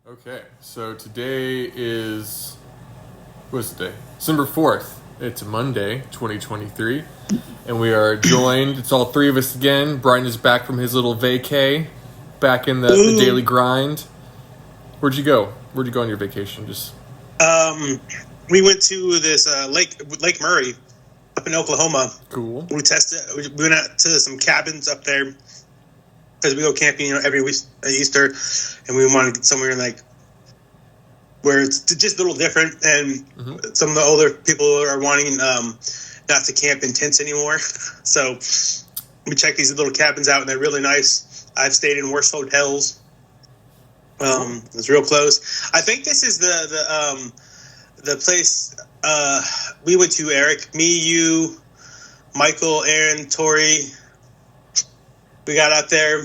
Okay, so today is, what's the day? December 4th. It's Monday, 2023, and we are joined, it's all three of us again. Brian is back from his little vacay, back in the daily grind. Where'd you go? Where'd you go on your vacation? We went to this Lake Murray up in Oklahoma. Cool. We went out to some cabins up there because we go camping, every week Easter, and we wanted to get somewhere where it's just a little different. And some of the older people are wanting not to camp in tents anymore, so we checked these little cabins out, and they're really nice. I've stayed in worse hotels. It's real close. I think this is the place we went to, Eric. Me, you, Michael, Aaron, Tori. We got out there.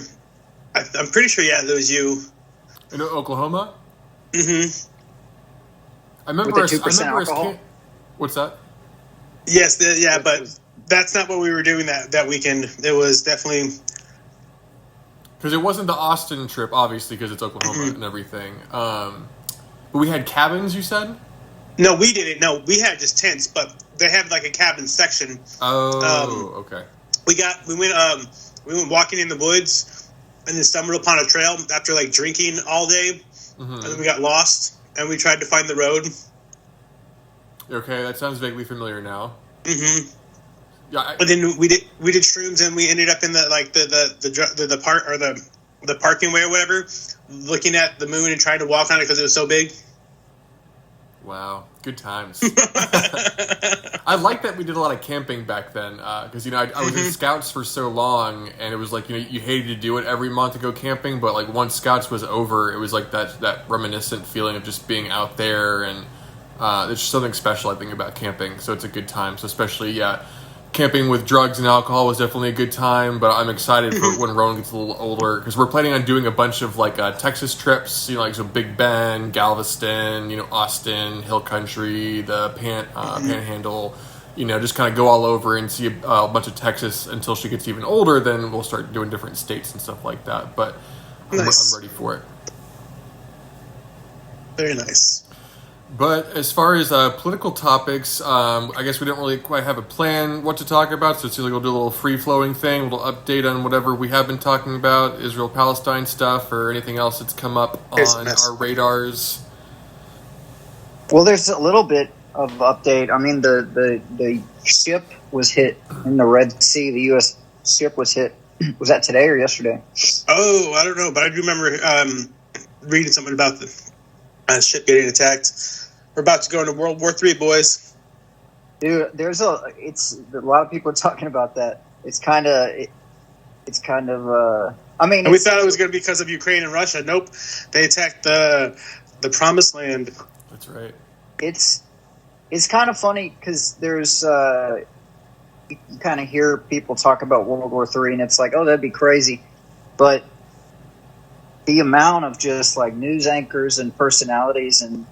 I'm pretty sure, that was you. In Oklahoma? Mm-hmm. I remember with the 2% alcohol. What's that? Yes, but that's not what we were doing that weekend. It was definitely... Because it wasn't the Austin trip, obviously, because it's Oklahoma and everything. But we had cabins, you said? No, we didn't. No, we had just tents, but they have like a cabin section. Oh, okay. We went walking in the woods, and then stumbled upon a trail after like drinking all day, and then we got lost, and we tried to find the road. Okay, that sounds vaguely familiar now. Mm-hmm. Yeah, but then we did shrooms, and we ended up in the park or the parking way or whatever, looking at the moon and trying to walk on it because it was so big. Wow, good times. I like that we did a lot of camping back then because I was in Scouts for so long, and it was like you hated to do it every month to go camping, but like once Scouts was over, it was like that reminiscent feeling of just being out there, and there's just something special I think about camping. So it's a good time. So especially camping with drugs and alcohol was definitely a good time, but I'm excited for when Rowan gets a little older because we're planning on doing a bunch of like Texas trips, like so Big Bend, Galveston, Austin, Hill Country, the Panhandle, just kind of go all over and see a bunch of Texas until she gets even older. Then we'll start doing different states and stuff like that. But nice. I'm ready for it. Very nice. But as far as political topics, I guess we don't really quite have a plan what to talk about, so it seems like we'll do a little free-flowing thing, a little update on whatever we have been talking about, Israel-Palestine stuff, or anything else that's come up on our radars. Well, there's a little bit of update. I mean, the ship was hit in the Red Sea. The U.S. ship was hit. Was that today or yesterday? Oh, I don't know, but I do remember reading something about the ship getting attacked. We're about to go into World War III, boys. Dude, it's a lot of people are talking about that. It's kind of. I mean, and we thought it was going to be because of Ukraine and Russia. Nope, they attacked the Promised Land. That's right. It's kind of funny because there's you kind of hear people talk about World War III, and it's like, oh, that'd be crazy, but the amount of just like news anchors and personalities and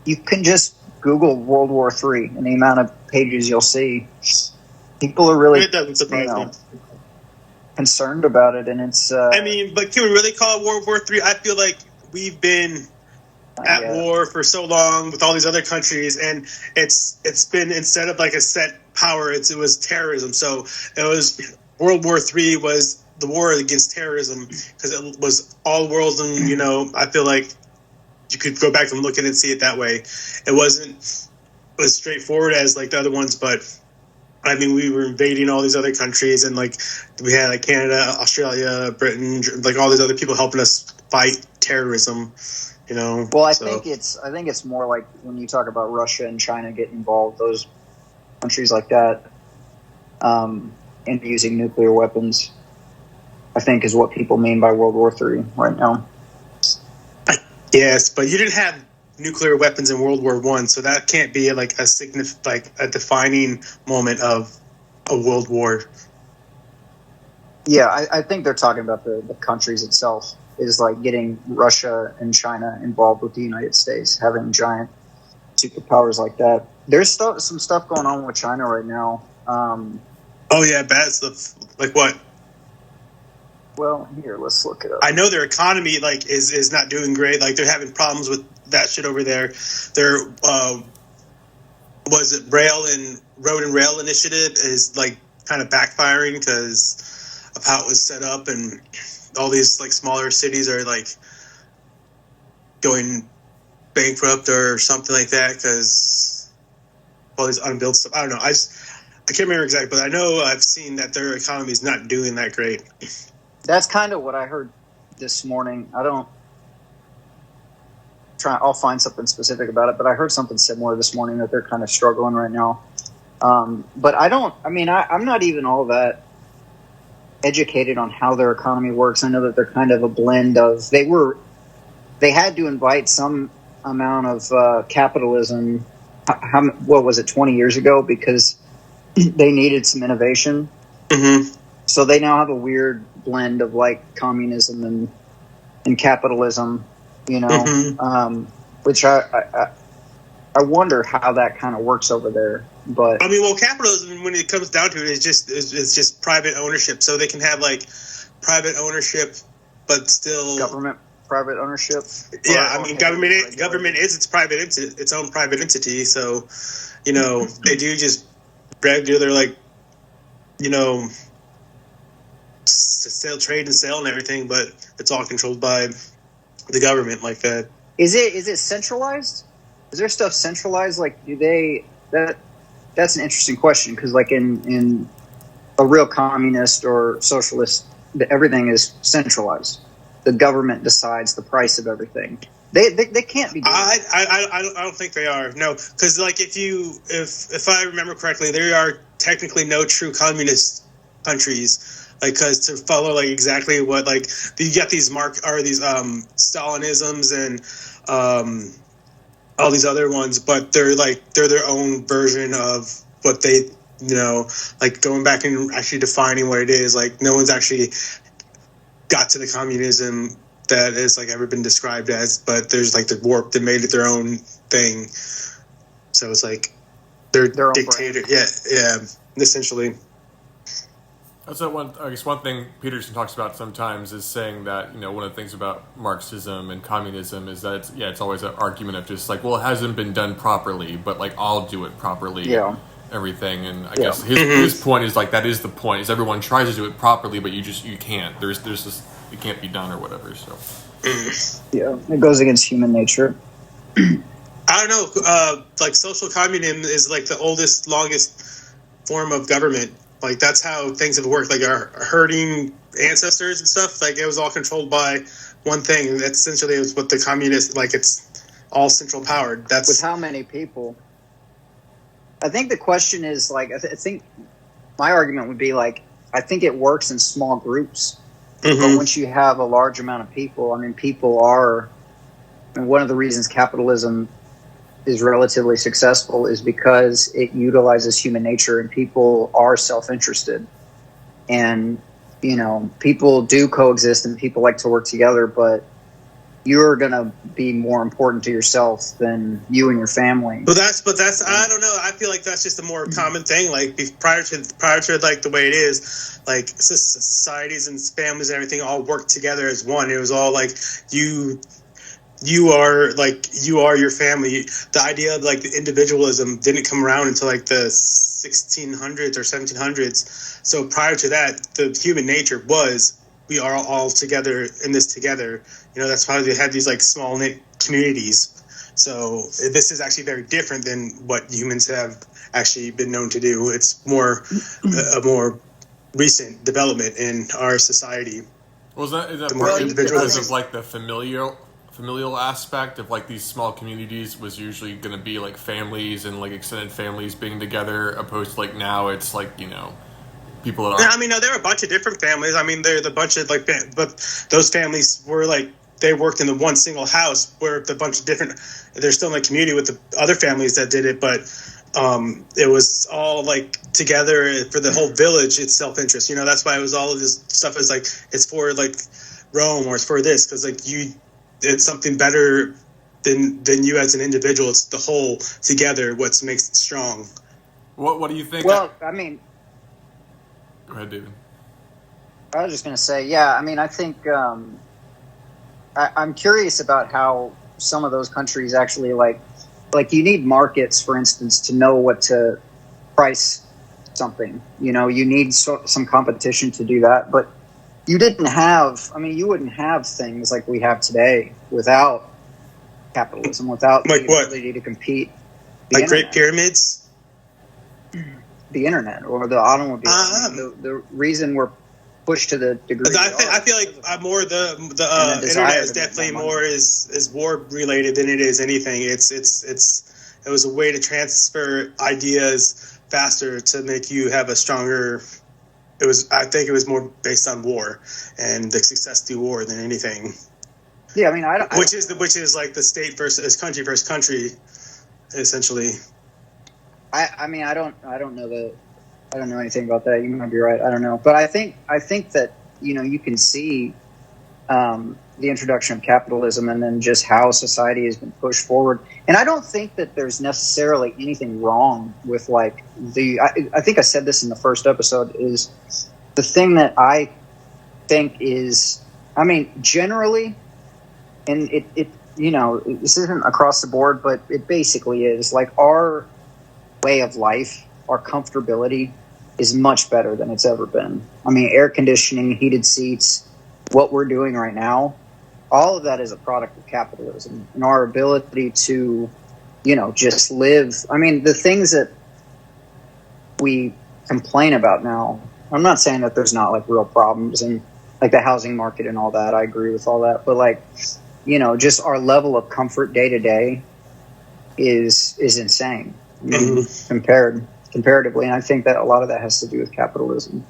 you can just Google World War III and the amount of pages you'll see. People are really it doesn't surprise me. Concerned about it, and it's. But can we really call it World War III? I feel like we've been at war for so long with all these other countries, and it's been, instead of like a set power, it was terrorism. So it was World War III was the war against terrorism because it was all world, and I feel like you could go back and look at it and see it that way. It wasn't as straightforward as like the other ones, but I mean, we were invading all these other countries, and like we had like Canada, Australia, Britain, like all these other people helping us fight terrorism. Well, I think it's more like when you talk about Russia and China getting involved, those countries like that, and using nuclear weapons, I think is what people mean by World War III right now. Yes, but you didn't have nuclear weapons in World War I, so that can't be like a defining moment of a world war. Yeah, I think they're talking about the countries itself is like getting Russia and China involved with the United States, having giant superpowers like that. There's some stuff going on with China right now. Oh yeah, bad stuff. Like what? Well, here, let's look it up. I know their economy like is not doing great. Like they're having problems with that shit over there. Their was it road and rail initiative is like kind of backfiring because of how it was set up, and all these like smaller cities are like going bankrupt or something like that because all these unbuilt stuff. I don't know. I can't remember exactly, but I know I've seen that their economy is not doing that great. That's kind of what I heard this morning. I'll find something specific about it, but I heard something similar this morning that they're kind of struggling right now. But I'm not even all that educated on how their economy works. I know that they're kind of a blend of, they had to invite some amount of capitalism. What was it, 20 years ago? Because they needed some innovation. Mm-hmm. So they now have a weird blend of like communism and capitalism, you know, Mm-hmm. Which I wonder how that kind of works over there. But I mean, well, capitalism, when it comes down to it, is just private ownership. So they can have like private ownership, but still government private ownership. Yeah, I mean, government is its own private entity. So, you know, they do just regular like, you know, sell, trade and sell and everything, but it's all controlled by the government like that. Is it centralized? Is their stuff centralized? Like, that's an interesting question, because like in a real communist or socialist, everything is centralized. The government decides the price of everything. They can't be doing I don't think they are. No, because like if I remember correctly, there are technically no true communist countries. Like, because to follow like exactly what like you get these Stalinisms and all these other ones, but they're their own version of what they, you know, like going back and actually defining what it is. Like no one's actually got to the communism that is like ever been described as, but there's like the warp that made it their own thing. So it's like they're dictator. Yeah, essentially. So one thing Peterson talks about sometimes is saying that, you know, one of the things about Marxism and communism is that it's always an argument of just like, well, it hasn't been done properly, but like I'll do it properly. Yeah. Everything, and I guess his point is like that is the point, is everyone tries to do it properly, but you can't. There's just, it can't be done or whatever. So yeah, it goes against human nature. I don't know. Like social communism is like the oldest, longest form of government. Like that's how things have worked. Like our herding ancestors and stuff. Like it was all controlled by one thing. And that's essentially what the communist. Like it's all central powered. That's with how many people. I think the question is like I think my argument would be like I think it works in small groups, but once you have a large amount of people, I mean, people are. And one of the reasons capitalism is relatively successful is because it utilizes human nature, and people are self-interested, and you know, people do coexist and people like to work together, but you're going to be more important to yourself than you and your family. But that's I don't know. I feel like that's just a more common thing. Like prior to like the way it is, like societies and families and everything all work together as one. It was all like you are your family. The idea of like the individualism didn't come around until like the 1600s or 1700s. So prior to that, the human nature was we are all together in this together. You know, that's why they had these like small knit communities. So this is actually very different than what humans have actually been known to do. It's more a more recent development in our society. Well, is that more because of like the familial aspect of like these small communities was usually going to be like families and like extended families being together, opposed to like now it's like, you know, people that are. I mean, no, there are a bunch of different families. I mean, there's a bunch of like, but those families were like they worked in the one single house where the bunch of different. They're still in the community with the other families that did it, but it was all like together for the whole village. It's self-interest, you know. That's why it was all of this stuff is like it's for like Rome or it's for this because like it's something better than you as an individual. It's the whole together what makes it strong. What do you think? Well, I mean, go ahead, David. I was just going to say, yeah, I mean, I think I'm curious about how some of those countries actually like you need markets, for instance, to know what to price something. You know, you need some competition to do that. But you wouldn't have things like we have today without capitalism, without like the what? ability to compete. Like Great Pyramids? The internet or the automobile. I mean, the reason we're pushed to the degree. I feel like more the internet is definitely more is war related than it is anything. It was a way to transfer ideas faster to make you have a stronger. I think it was more based on war and the success through war than anything. Yeah, I mean, which is like the state versus country, essentially. I mean, I don't know anything about that. You might be right. I don't know, but I think that you can see the introduction of capitalism and then just how society has been pushed forward. And I don't think that there's necessarily anything wrong with like I think I said this in the first episode, is the thing that I think is, I mean, generally, and it this isn't across the board, but it basically is like our way of life, our comfortability is much better than it's ever been. I mean, air conditioning, heated seats, what we're doing right now, all of that is a product of capitalism and our ability to, just live. I mean, the things that we complain about now, I'm not saying that there's not like real problems and like the housing market and all that. I agree with all that. But like, just our level of comfort day to day is insane. I mean, comparatively, and I think that a lot of that has to do with capitalism.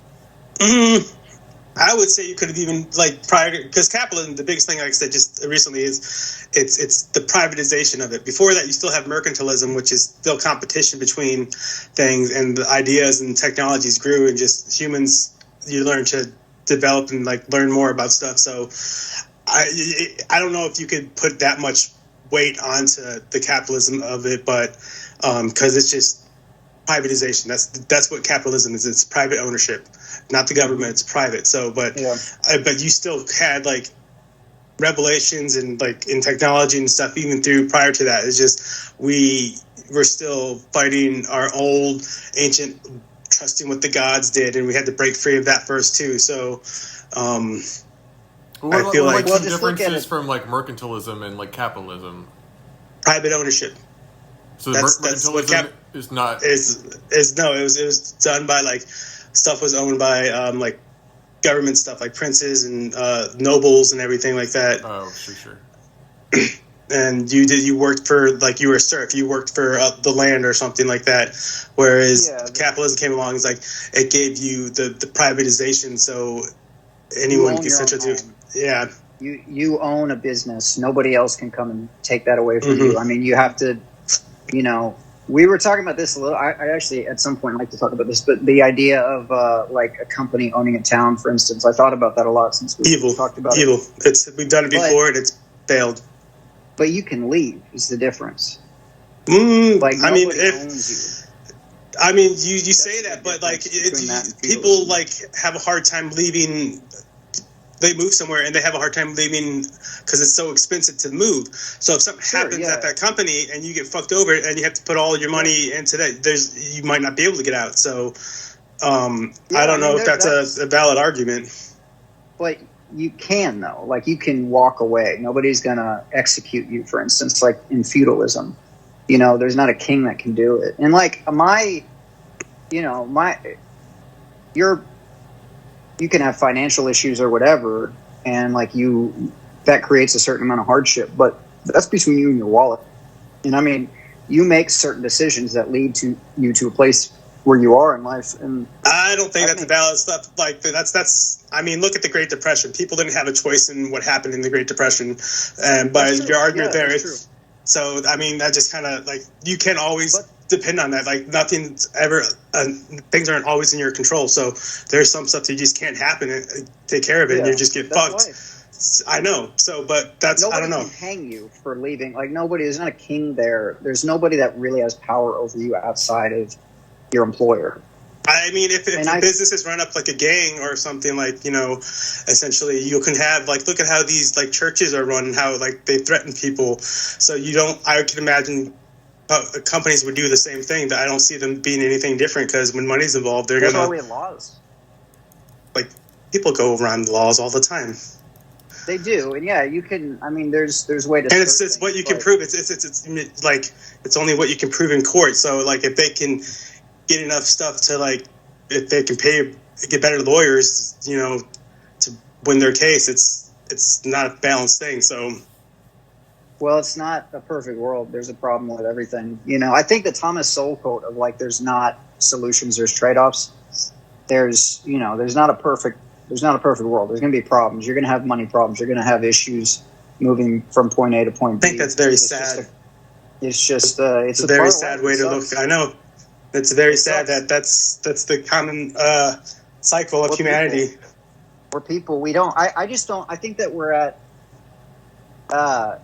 I would say you could have even like prior to, because capitalism, the biggest thing, like I said just recently, is it's the privatization of it. Before that, you still have mercantilism, which is still competition between things, and the ideas and technologies grew, and just humans, you learn to develop and like learn more about stuff. So I don't know if you could put that much weight onto the capitalism of it, but because it's just privatization. That's what capitalism is. It's private ownership, not the government. It's private. So, but you still had like revelations and like in technology and stuff even through prior to that. It's just we were still fighting our old ancient, trusting what the gods did, and we had to break free of that first too. So, I feel like some differences from like mercantilism and like capitalism. Private ownership. So mercantilism is not no. It was done by like stuff was owned by like government stuff, like princes and nobles and everything like that. Oh, sure. And you worked for, like, you were a serf. You worked for the land or something like that. Whereas capitalism came along, it's like it gave you the privatization, so anyone can essentially do. Yeah. You own a business. Nobody else can come and take that away from you. I mean, you have to. We were talking about this a little. I actually, at some point, like to talk about this, but the idea of like a company owning a town, for instance, I thought about that a lot since we talked about it. We've done it before and it's failed. But you can leave. Is the difference? Like, I mean, owns you. I mean, you say that, but like people like have a hard time leaving. They move somewhere and they have a hard time leaving because it's so expensive to move. So if something happens at that company and you get fucked over and you have to put all your money into that, you might not be able to get out. So I don't know if that's a valid argument. But you can, though. Like, you can walk away. Nobody's going to execute you, for instance, like in feudalism. There's not a king that can do it. And like you can have financial issues or whatever, and like that creates a certain amount of hardship, but that's between you and your wallet. And I mean, you make certain decisions that lead you to a place where you are in life. And I don't think that's valid stuff. Like that's. I mean, look at the Great Depression. People didn't have a choice in what happened in the Great Depression, and by your argument there, it's. So I mean, that just kind of like you can't always depend on that. Like nothing's ever. Things aren't always in your control. So there's some stuff that you just can't happen and take care of it, and you just get fucked. Life. I know. So, but that's nobody I don't know. Can hang you for leaving. Like there's not a king there. There's nobody that really has power over you outside of your employer. I mean, if the business is run up like a gang or something, like, essentially you can have, like, look at how these, like, churches are run, how, like, they threaten people. So I can imagine companies would do the same thing. But I don't see them being anything different, because when money's involved, That's why we have laws. Like, people go around the laws all the time. They do, and yeah, you can. I mean, there's way to. And it's what you can prove. It's like, it's only what you can prove in court. So, like, if they can get enough stuff to, like, if they can get better lawyers, to win their case, it's not a balanced thing. So, well, it's not a perfect world. There's a problem with everything. I think the Thomas Sowell quote of, like, there's not solutions, there's trade-offs. There's not a perfect world. There's going to be problems. You're going to have money problems. You're going to have issues moving from point A to point B. I think that's very sad. It's a very sad way to look. I know. It's very sad that's the common cycle of humanity. We're people. We don't. I just don't. I think that we're at. I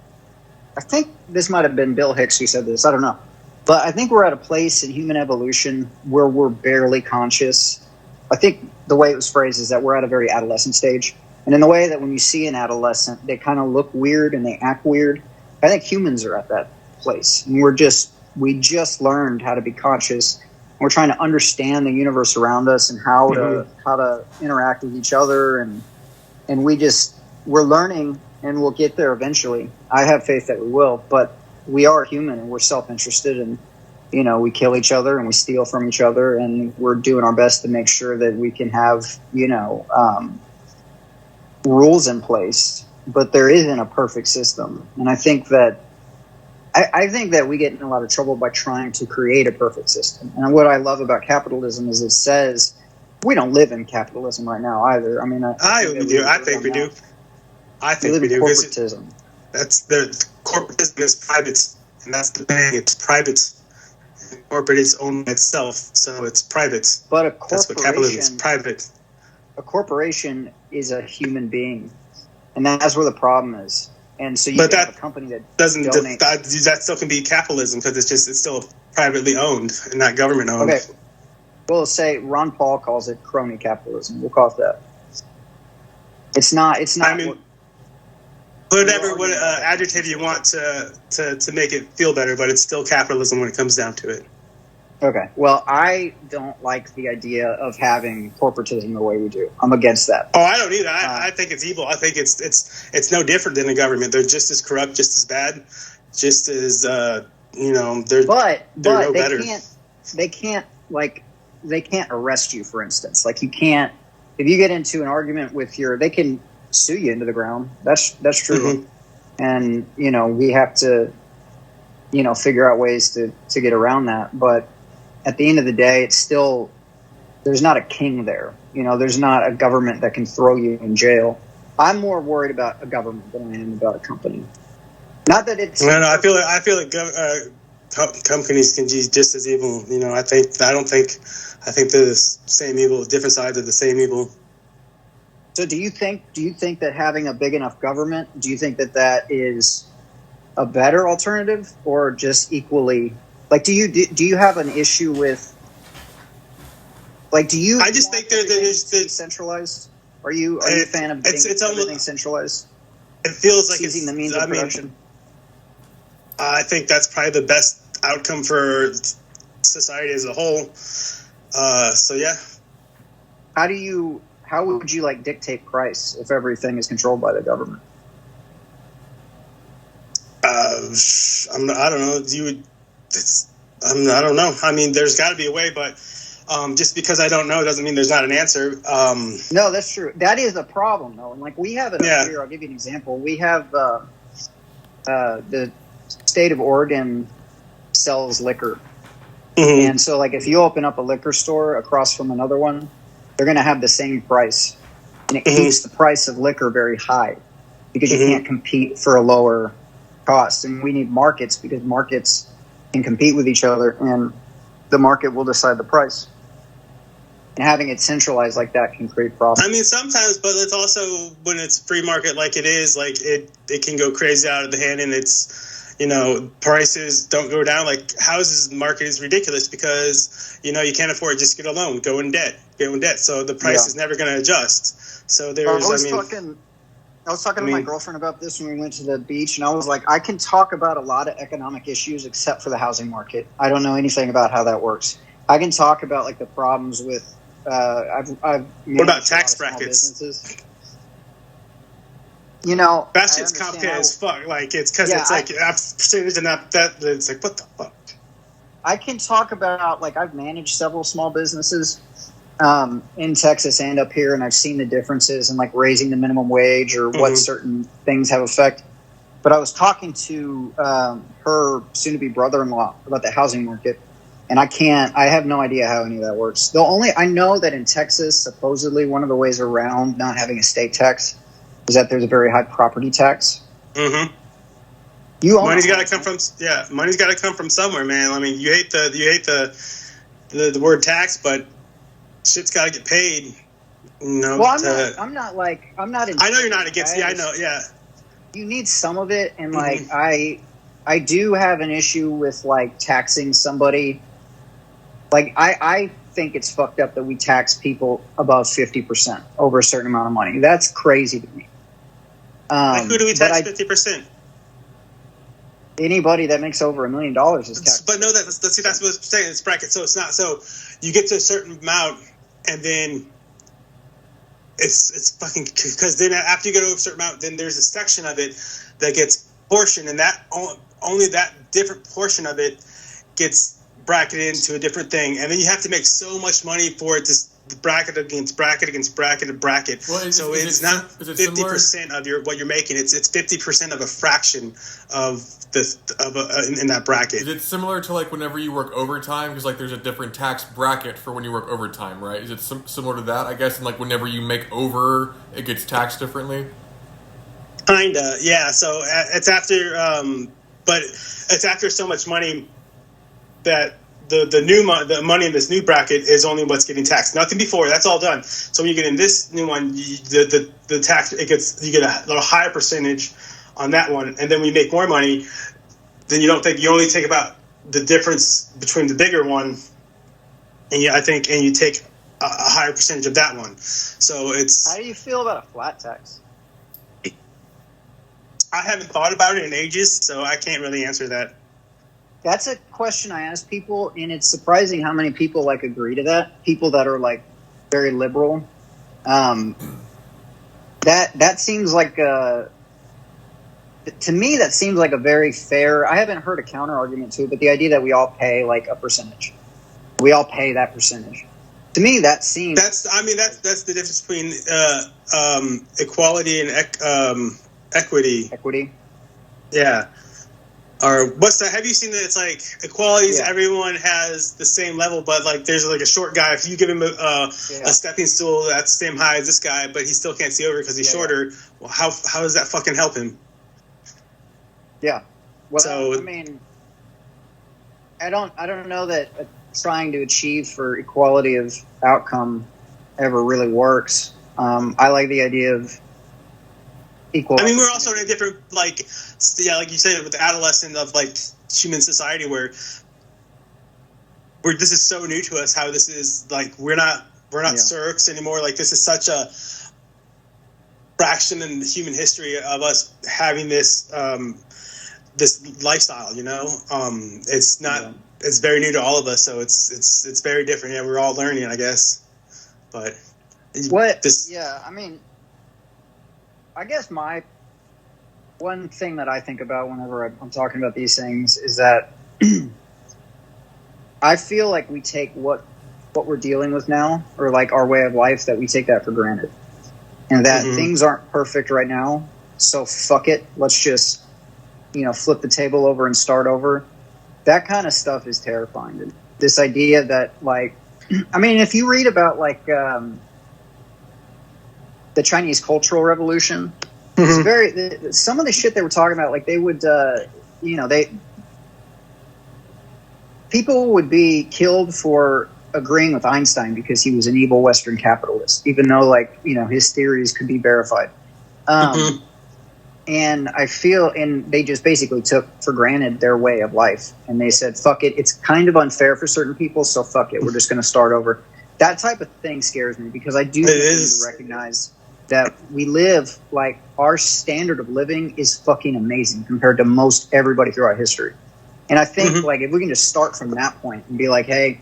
think this might have been Bill Hicks who said this. I don't know, but I think we're at a place in human evolution where we're barely conscious. I think the way it was phrased is that we're at a very adolescent stage, and in the way that when you see an adolescent, they kind of look weird and they act weird. I think humans are at that place, and we just learned how to be conscious. We're trying to understand the universe around us and how to interact with each other, and we're learning, and we'll get there eventually. I have faith that we will, but we are human and we're self-interested, and we kill each other and we steal from each other, and we're doing our best to make sure that we can have rules in place, but there isn't a perfect system, and I think that we get in a lot of trouble by trying to create a perfect system. And what I love about capitalism is it says we don't live in capitalism right now either. I mean, I think we do. Corporatism. That's corporatism is private, and that's the thing. It's private. Corporate is owned by itself, so it's private. But that's what capitalism is. Private. A corporation is a human being, and that's where the problem is. And so you have a company that doesn't that still can be capitalism, because it's still privately owned and not government owned. Okay. We'll say Ron Paul calls it crony capitalism. We'll call it that. It's not. I mean, whatever adjective you want to make it feel better, but it's still capitalism when it comes down to it. Okay. Well, I don't like the idea of having corporatism the way we do. I'm against that. Oh, I don't either. I think it's evil. I think it's no different than the government. They're just as corrupt, just as bad, just as they're no better. They can't arrest you, for instance. Like, you can't, if you get into an argument with they can sue you into the ground. That's true. Mm-hmm. And we have to figure out ways to get around that. But at the end of the day, it's still, there's not a king there. There's not a government that can throw you in jail. I'm more worried about a government than I am about a company. Not that it's. No, I feel like companies can be just as evil. I think they're the same evil, different sides of the same evil. So do you think that having a big enough government, do you think that is a better alternative, or just equally? Like, do you have an issue with? Like, do you? I just think there's centralized. Are you a fan of everything centralized? It feels like seizing the means of production. I think that's probably the best outcome for society as a whole. So yeah. How would you dictate price if everything is controlled by the government? I don't know. I don't know. I mean, there's got to be a way, but just because I don't know doesn't mean there's not an answer. No, that's true. That is a problem, though. And we have it up here. I'll give you an example. We have the state of Oregon sells liquor. Mm-hmm. And so, if you open up a liquor store across from another one, they're going to have the same price. And it keeps the price of liquor very high because you can't compete for a lower cost. And we need markets, because markets can compete with each other, and the market will decide the price. And having it centralized like that can create problems. I mean, sometimes, but it's also, when it's free market like it is, it can go crazy out of the hand, and it's, prices don't go down. Like houses market is ridiculous because you can't afford it. Just get a loan, go in debt. So the price is never going to adjust. So there's, I was talking to my girlfriend about this when we went to the beach, and I was like, I can talk about a lot of economic issues except for the housing market. I don't know anything about how that works. I can talk about like the problems with. I've what about tax brackets? That shit's complicated as fuck. Like it's because it's like percentage and that. It's like what the fuck. I can talk about like I've managed several small businesses in Texas and up here, and I've seen the differences in like raising the minimum wage or what certain things have effect. But I was talking to her soon-to-be brother-in-law about the housing market, and I have no idea how any of that works. I know that in Texas, supposedly one of the ways around not having a state tax is that there's a very high property tax. Mm-hmm. Money's got to come from money's got to come from somewhere, man. I mean, you hate the word tax, but shit's got to get paid. Well, I'm not. I know you're not against. I know. Yeah. You need some of it, and like I do have an issue with like taxing somebody. Like I think it's fucked up that we tax people above 50% over a certain amount of money. That's crazy to me. Like who do we tax 50%? Anybody that makes over $1 million is taxed. But no, that's what I'm saying. It's bracket, so it's not. So you get to a certain amount, and then it's fucking because then after you get over a certain amount, then there's a section of it that gets portioned, and that only that different portion of it gets bracketed into a different thing, and then you have to make so much money for it to bracket against bracket against bracket and bracket. Well, it's not 50% of what you're making. It's 50% of a fraction of in that bracket. Is it similar to like whenever you work overtime? Because like there's a different tax bracket for when you work overtime, right? Is it similar to that? I guess, and like whenever you make over, it gets taxed differently. Kinda, yeah. So it's after, but it's after so much money that the money in this new bracket is only what's getting taxed. Nothing before. That's all done. So when you get in this new one, the tax you get a little higher percentage on that one, and then when you make more money, then you only take about the difference between the bigger one, and you take a higher percentage of that one. So it's. How do you feel about a flat tax? I haven't thought about it in ages, so I can't really answer that. That's a question I ask people, and it's surprising how many people like agree to that. People that are like very liberal. That seems like to me that seems like a very fair. I haven't heard a counter argument to it, but the idea that we all pay like a percentage, we all pay that percentage. To me, that seems. That's the difference between equality and equity. Equity. Yeah. Or what's that? Have you seen that? It's like equalities. Yeah. Everyone has the same level, but like there's like a short guy. If you give him a stepping stool that's the same height as this guy, but he still can't see over because he's shorter. Well, how does that fucking help him? Yeah. Well, so, I mean, I don't know that trying to achieve for equality of outcome ever really works. I like the idea of equal. I mean, we're also in a different, like you said, with the adolescent of like human society where this is so new to us. How this is like we're not serfs anymore. Like this is such a fraction in the human history of us having this this lifestyle. It's not. It's very new to all of us, so it's very different. Yeah, we're all learning, I guess. But I mean. I guess my one thing that I think about whenever I'm talking about these things is that I feel like we take what we're dealing with now, or like our way of life, that we take that for granted, and that things aren't perfect right now. So fuck it, let's just flip the table over and start over. That kind of stuff is terrifying. This idea that like, I mean, if you read about like. The Chinese Cultural Revolution. It's some of the shit they were talking about, like they would, people would be killed for agreeing with Einstein because he was an evil Western capitalist, even though his theories could be verified. And And I feel, and they just basically took for granted their way of life. And they said, fuck it. It's kind of unfair for certain people. So fuck it. We're just going to start over. That type of thing scares me because I do need to recognize that we live, like, our standard of living is fucking amazing compared to most everybody throughout history. And I think, like, if we can just start from that point and be like, hey,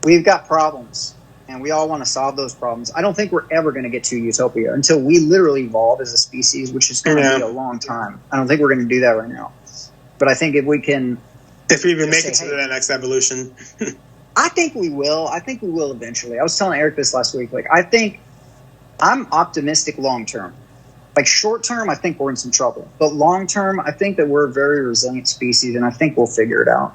we've got problems and we all want to solve those problems. I don't think we're ever going to get to utopia until we literally evolve as a species, which is going to be a long time. I don't think we're going to do that right now. But I think if we can... If we even make it to that next evolution. I think we will. I think we will eventually. I was telling Eric this last week. Like, I think I'm optimistic long term. Like, short term, I think we're in some trouble. But long term, I think that we're a very resilient species, and I think we'll figure it out.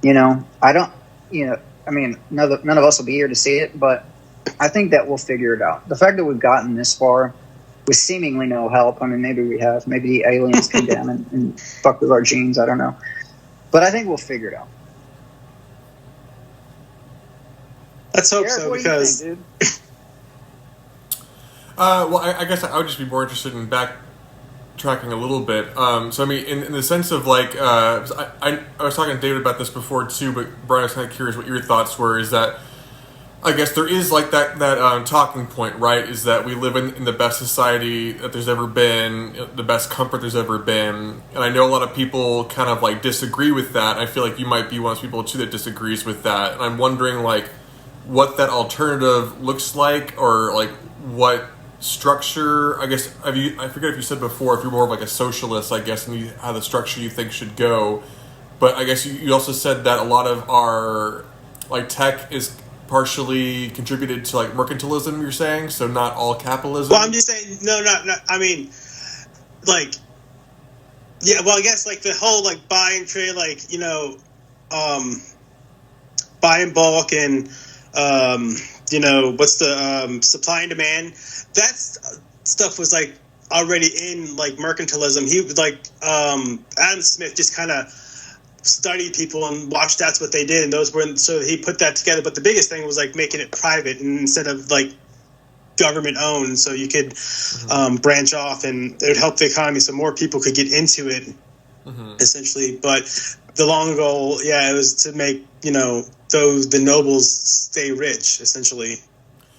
You know, I don't, you know, I mean, none of us will be here to see it, but I think that we'll figure it out. The fact that we've gotten this far with seemingly no help, I mean, maybe we have. Maybe the aliens come down and fuck with our genes. I don't know. But I think we'll figure it out. Let's hope Eric, so, what because... do you think, dude? Well, I guess I would just be more interested in backtracking a little bit. So, I mean, in the sense of, like, I was talking to David about this before, too, but Brian, I was kind of curious what your thoughts were, is that I guess there is, like, that talking point, right, is that we live in the best society that there's ever been, the best comfort there's ever been, and I know a lot of people kind of, like, disagree with that. I feel like you might be one of those people, too, that disagrees with that, and I'm wondering, like, what that alternative looks like, or, like, what structure, I guess, I forget if you said before, if you're more of like a socialist, I guess, and how the structure you think should go, but I guess you also said that a lot of our, like, tech is partially contributed to, like, mercantilism, you're saying, so not all capitalism? Well, I'm just saying, no, I mean, like, yeah, well, I guess, like, the whole, like, buy and trade, like, you know, buy in bulk and, you know, what's the supply and demand? That stuff was, like, already in, like, mercantilism. He was, like, Adam Smith just kind of studied people and watched that's what they did, and those were, so he put that together. But the biggest thing was, like, making it private and instead of, like, government owned, so you could branch off, and it would help the economy so more people could get into it, essentially. But the long goal, yeah, it was to make, you know, the nobles stay rich, essentially.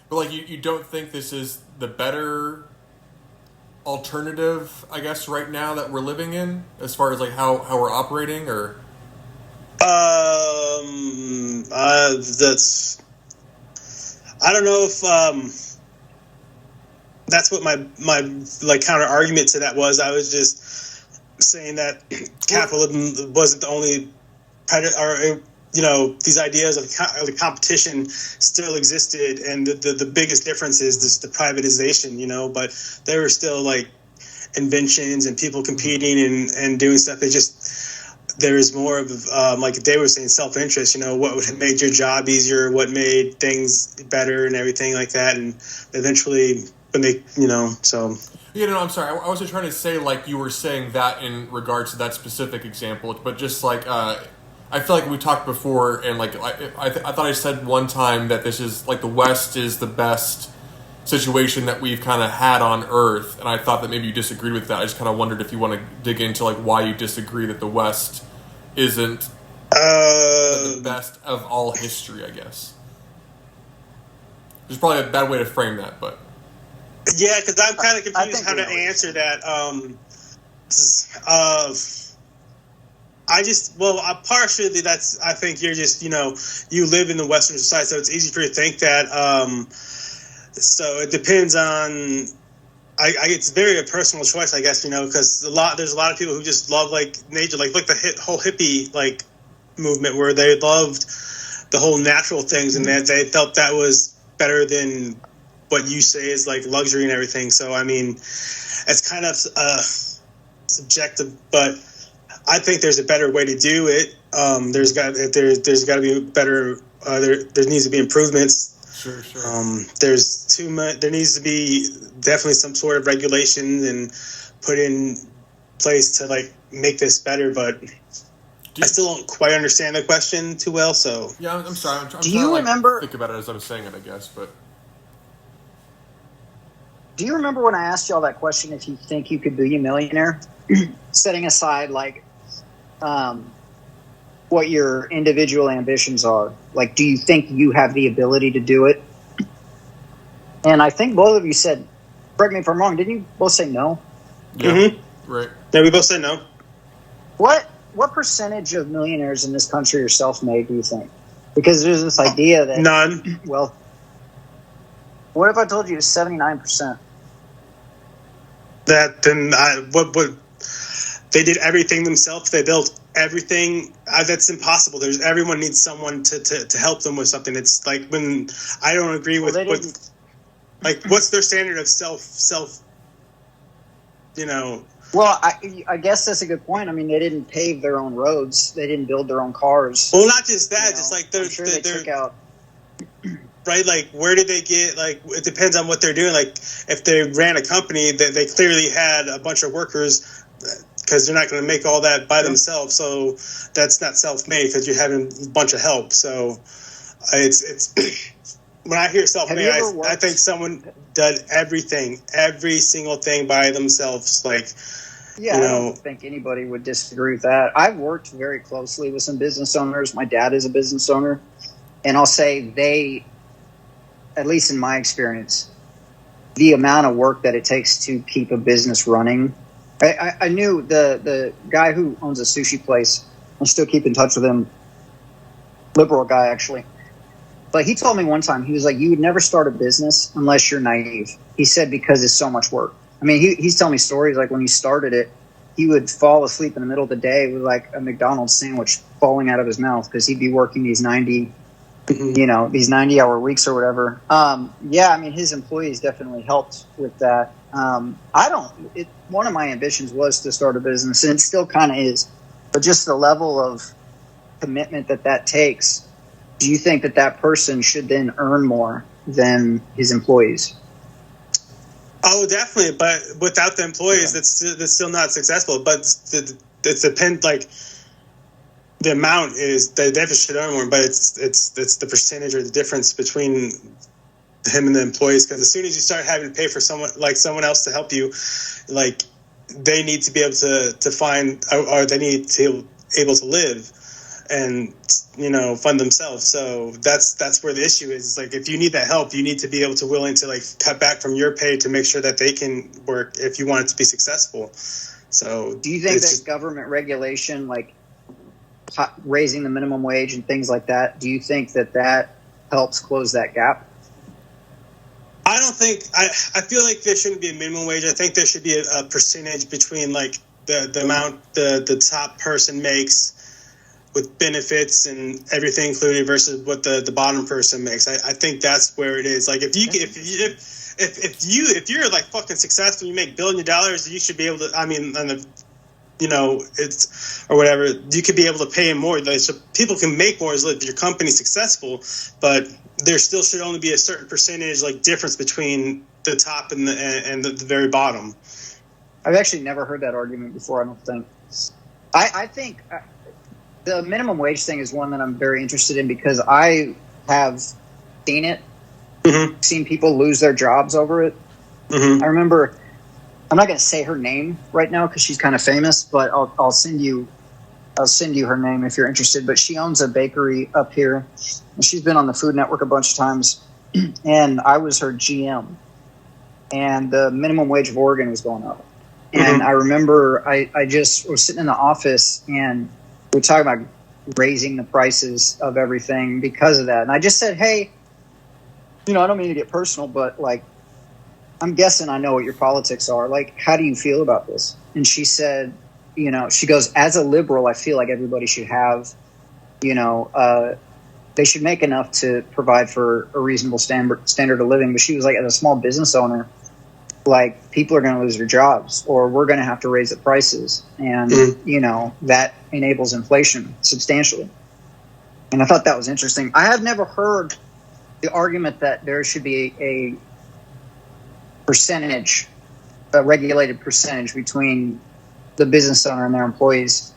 But, like, you don't think this is the better alternative, I guess, right now that we're living in, as far as, like, how we're operating, or? That's, I don't know if that's what my like counter argument to that was. I was just saying that capitalism wasn't the only predator, or, you know, these ideas of the competition still existed, and the biggest difference is this, the privatization, you know, but there were still, like, inventions and people competing and doing stuff. It just, there was more of, like they were saying, self-interest, you know, what would have made your job easier, what made things better and everything like that, and eventually when they, you know, so... Yeah, no, I'm sorry. I wasn't trying to say, like, you were saying that in regards to that specific example, but just, like, I feel like we talked before, and, like, I thought I said one time that this is, like, the West is the best situation that we've kind of had on Earth, and I thought that maybe you disagreed with that. I just kind of wondered if you want to dig into, like, why you disagree that the West isn't the best of all history, I guess. There's probably a bad way to frame that, but... Yeah, because I'm kind of confused how to answer that. Partially that's, I think you're just, you know, you live in the Western society, so it's easy for you to think that. So it depends on, it's very a personal choice, I guess, you know, because there's a lot of people who just love, like, nature, like the whole hippie, like, movement where they loved the whole natural things, and that they felt that was better than what you say is, like, luxury and everything. So, I mean, it's kind of subjective, but I think there's a better way to do it. There's got to be better. There needs to be improvements. Sure. There's too much. There needs to be definitely some sort of regulation and put in place to, like, make this better. But I still don't quite understand the question too well. So yeah, I'm sorry. I'm do you remember? Think about it as I was saying it, I guess, but. do you remember when I asked y'all that question, if you think you could be a millionaire? Setting aside, like, what your individual ambitions are. Like, do you think you have the ability to do it? And I think both of you said, correct me if I'm wrong, didn't you both say no? Yeah, Mm-hmm. right. Yeah, we both said no. What percentage of millionaires in this country are self-made, do you think? Because there's this idea that... None. Well, what if I told you it's 79%? That then what they did everything themselves. They built everything. That's impossible. Everyone needs someone to help them with something. It's like when I don't agree with like what's their standard of self. You know. Well, I guess that's a good point. I mean, they didn't pave their own roads. They didn't build their own cars. Well, not just that. Just like I'm sure they took out. Right, like where did they get? Like it depends on what they're doing. Like if they ran a company, they clearly had a bunch of workers, because they're not going to make all that by themselves. So that's not self-made, because you're having a bunch of help. So it's when I hear self-made, I think someone did everything, every single thing by themselves. Like, yeah, I don't think anybody would disagree with that. I've worked very closely with some business owners. My dad is a business owner, and I'll say they, at least in my experience, the amount of work that it takes to keep a business running. I knew the guy who owns a sushi place. I still keep in touch with him. Liberal guy, actually. But he told me one time, he was like, you would never start a business unless you're naive. He said, because it's so much work. I mean, he's telling me stories like when he started it, he would fall asleep in the middle of the day with like a McDonald's sandwich falling out of his mouth because he'd be working these 90-hour weeks or whatever. Yeah, I mean, his employees definitely helped with that. One of my ambitions was to start a business, and it still kind of is. But just the level of commitment that takes, do you think that person should then earn more than his employees? Oh, definitely. But without the employees, that's still not successful. But it depends, like, the amount is they definitely should earn more, but it's the percentage or the difference between him and the employees. Because as soon as you start having to pay for someone else to help you, like they need to be able to find, or they need to be able to live and fund themselves. So that's where the issue is. It's like if you need that help, you need to be able to willing to like cut back from your pay to make sure that they can work if you want it to be successful. So do you think that government regulation, like raising the minimum wage and things like that, do you think that helps close that gap? I don't think I feel like there shouldn't be a minimum wage. I think there should be a percentage between like the amount the top person makes with benefits and everything included versus what the bottom person makes. I think that's where it is. Like if you're like fucking successful, you make billions of dollars, you should be able to. I mean, it's or whatever. You could be able to pay him more. Like, so people can make more as your company's successful, but there still should only be a certain percentage like difference between the top and the very bottom. I've actually never heard that argument before. I don't think. I think the minimum wage thing is one that I'm very interested in because I have seen it, seen people lose their jobs over it. I remember. I'm not going to say her name right now because she's kind of famous, but I'll send you her name if you're interested. But she owns a bakery up here, and she's been on the Food Network a bunch of times. And I was her GM, and the minimum wage of Oregon was going up. And I remember I just was sitting in the office, and we were talking about raising the prices of everything because of that. And I just said, hey, I don't mean to get personal, but like, I'm guessing I know what your politics are. Like, how do you feel about this? And she said, she goes, as a liberal, I feel like everybody should have, they should make enough to provide for a reasonable standard of living. But she was like, as a small business owner, like people are going to lose their jobs or we're going to have to raise the prices. And, that enables inflation substantially. And I thought that was interesting. I have never heard the argument that there should be a regulated percentage between the business owner and their employees.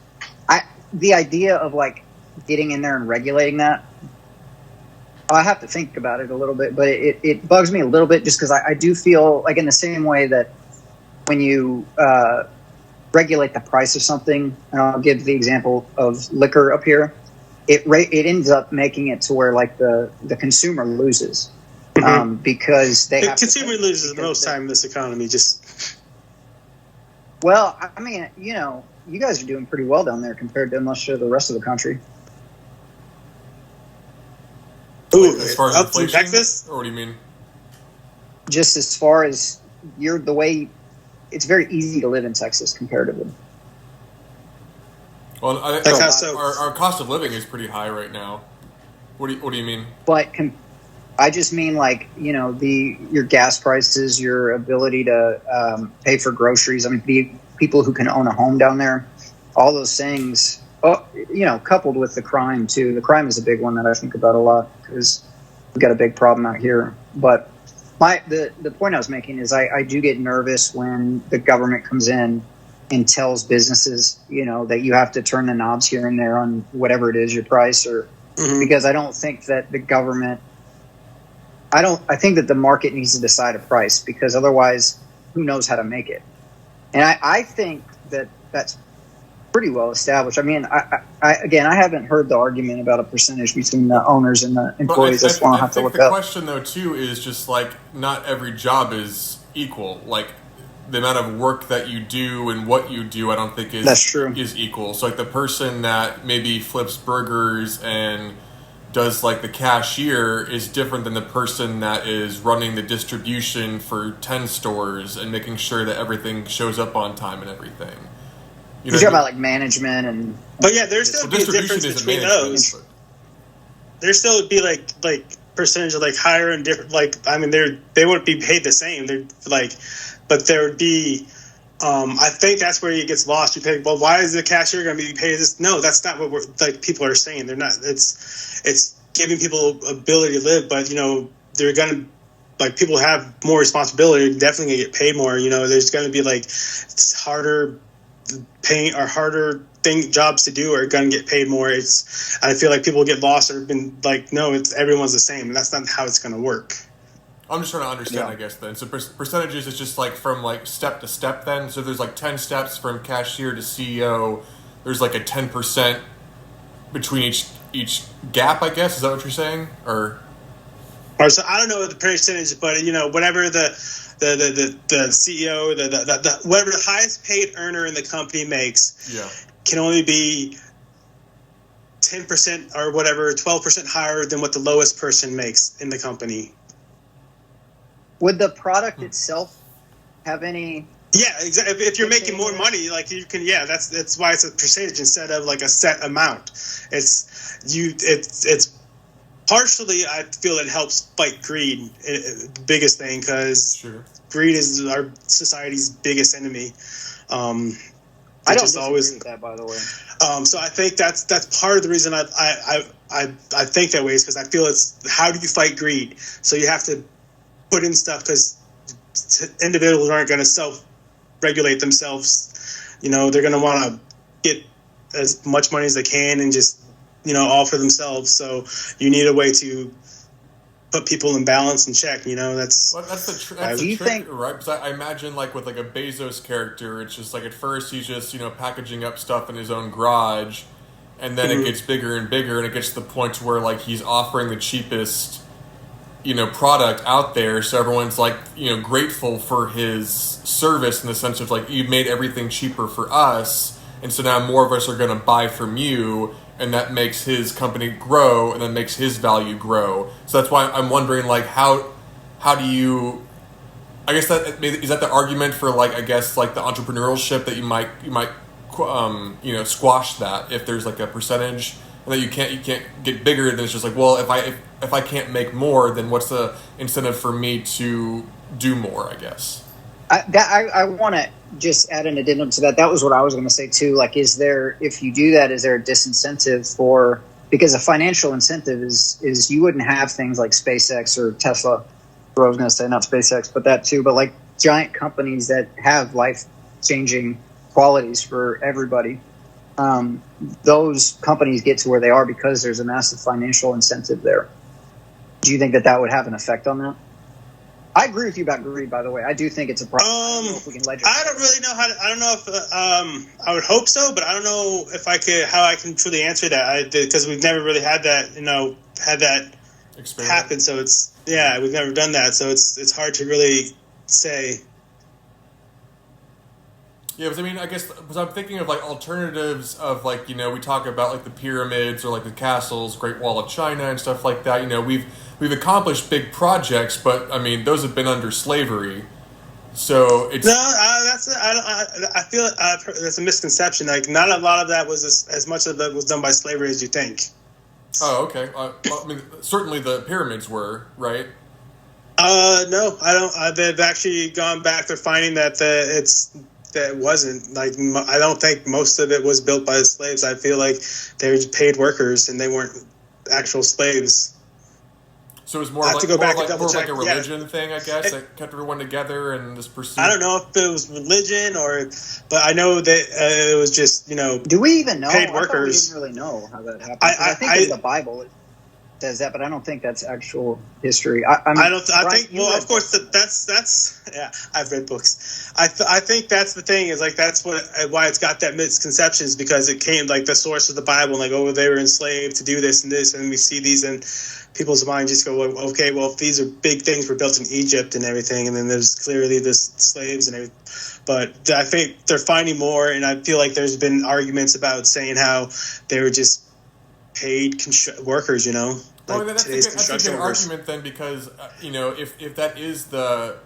The idea of like getting in there and regulating that, I have to think about it a little bit, but it bugs me a little bit just because I do feel like in the same way that when you regulate the price of something, and I'll give the example of liquor up here, it ends up making it to where like the consumer loses because they have consumer loses the most time in this economy. Just well, I mean, you know, you guys are doing pretty well down there compared to much of the rest of the country. Ooh, as far as up inflation, to Texas? or what do you mean? Just as far as the way it's very easy to live in Texas comparatively. Well, so. our cost of living is pretty high right now. What do you mean? But I just mean like, you know, your gas prices, your ability to pay for groceries. I mean, the people who can own a home down there, all those things. Oh, you know, coupled with the crime too. The crime is a big one that I think about a lot because we've got a big problem out here. But the point I was making is I do get nervous when the government comes in and tells businesses, you know, that you have to turn the knobs here and there on whatever it is, your price, or because I don't think that the government. I think that the market needs to decide a price because otherwise, who knows how to make it? And I think that that's pretty well established. I mean, I haven't heard the argument about a percentage between the owners and the employees. That's why I'll have to look up. The question, though, too, is just like not every job is equal. Like the amount of work that you do and what you do, I don't think that's true. Is equal. So like the person that maybe flips burgers and does like the cashier is different than the person that is running the distribution for 10 stores and making sure that everything shows up on time and everything. You're talking about like management and. But yeah, there's still be a difference between those. There still would be like percentage of like higher and different. Like I mean, they wouldn't be paid the same. They're like, but there would be. I think that's where it gets lost. You think, well, why is the cashier going to be paid this? No, that's not what people are saying. They're not. It's giving people ability to live, but you know they're going to. Like people have more responsibility. Definitely gonna get paid more. You know, there's going to be like harder. Paying or harder jobs to do are going to get paid more. I feel like people get lost or been like, no, everyone's the same, and that's not how it's going to work. I'm just trying to understand, I guess. Then, so percentages is just like from like step to step. Then, so there's like 10 steps from cashier to CEO. There's like a 10% between each gap. I guess is that what you're saying, or so I don't know the percentage, but you know, whatever the CEO, the whatever the highest paid earner in the company makes, can only be 10% or whatever, 12% higher than what the lowest person makes in the company. Would the product itself have any? Yeah, exactly. If you're making more money, like you can, that's why it's a percentage instead of like a set amount. It's partially, I feel it helps fight greed, the biggest thing, because greed is our society's biggest enemy. I don't disagree with that, by the way. So I think that's part of the reason I think that way is because I feel it's how do you fight greed? So you have to put in stuff because individuals aren't going to self-regulate themselves. You know, they're going to want to get as much money as they can and just, you know, all for themselves. So you need a way to put people in balance and check. You know, that's the trick, right? Because I imagine like with like a Bezos character, it's just like at first he's just, you know, packaging up stuff in his own garage, and then it gets bigger and bigger, and it gets to the point where like he's offering the cheapest, you know, product out there. So everyone's like, you know, grateful for his service in the sense of like, you made everything cheaper for us. And so now more of us are going to buy from you, and that makes his company grow, and then makes his value grow. So that's why I'm wondering, like, how do you? I guess is that the argument for like, I guess like the entrepreneurship that you might you know, squash that if there's like a percentage, and that you can't get bigger. Then it's just like, well, if I can't make more, then what's the incentive for me to do more? I guess. I want to just add an addendum to that. That was what I was going to say too. Like, if you do that, is there a disincentive because a financial incentive is you wouldn't have things like SpaceX or Tesla, or I was going to say not SpaceX, but that too, but like giant companies that have life-changing qualities for everybody. Those companies get to where they are because there's a massive financial incentive there. Do you think that would have an effect on that? I agree with you about greed, by the way. I do think it's a problem. I don't know if we can legislate. I don't really know how to, I don't know if I would hope so, but I don't know if how I can truly answer that, because we've never really had that, happen. So we've never done that, so it's hard to really say. Yeah, because I mean, I guess because I'm thinking of like alternatives of like, we talk about like the pyramids or like the castles, Great Wall of China and stuff like that. We've accomplished big projects, but I mean, those have been under slavery. So it's I feel that's a misconception. Like, not a lot of that was as much of that was done by slavery as you think. Oh, okay. I mean, certainly the pyramids were, right? No, I don't. They've actually gone back. They're finding that that wasn't, like, I don't think most of it was built by the slaves. I feel like they were paid workers and they weren't actual slaves. So it was more like a religion thing, I guess, that kept everyone together and this pursuit. I don't know if it was religion but I know that it was just, Do we even know? Paid workers. We didn't really know how that happened. I think in the Bible it says that, but I don't think that's actual history. Of course, I've read books. I think that's the thing, is like, that's why it's got that misconceptions, because it came, like, the source of the Bible, and like, they were enslaved to do this and this, and we see these, and people's minds just go, well, okay, well, if these are big things were built in Egypt and everything, and then there's clearly this slaves and everything. But I think they're finding more, and I feel like there's been arguments about saying how they were just paid workers, Well, that's a good argument then, because if that is the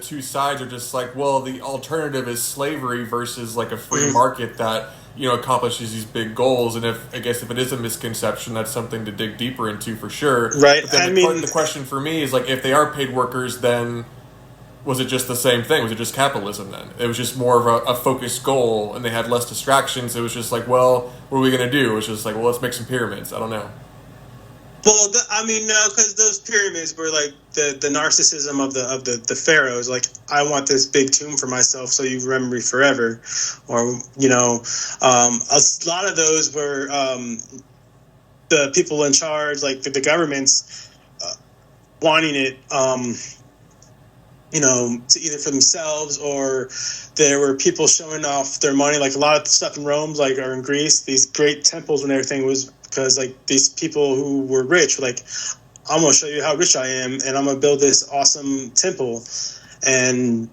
two sides are just like, well, the alternative is slavery versus like a free market that accomplishes these big goals, and if it is a misconception, that's something to dig deeper into for sure. Right. But then the question for me is, like, if they are paid workers, then was it just the same thing? Was it just capitalism then? It was just more of a focused goal, and they had less distractions. It was just like, well, what are we going to do? It was just like, well, let's make some pyramids. I don't know. Well, no, because those pyramids were like the narcissism of the pharaohs. Like, I want this big tomb for myself, so you remember me forever, or a lot of those were the people in charge, like the governments, wanting it, to either for themselves, or there were people showing off their money. Like, a lot of the stuff in Rome, like, or in Greece, these great temples and everything was because, like, these people who were rich were like, I'm going to show you how rich I am, and I'm going to build this awesome temple. And,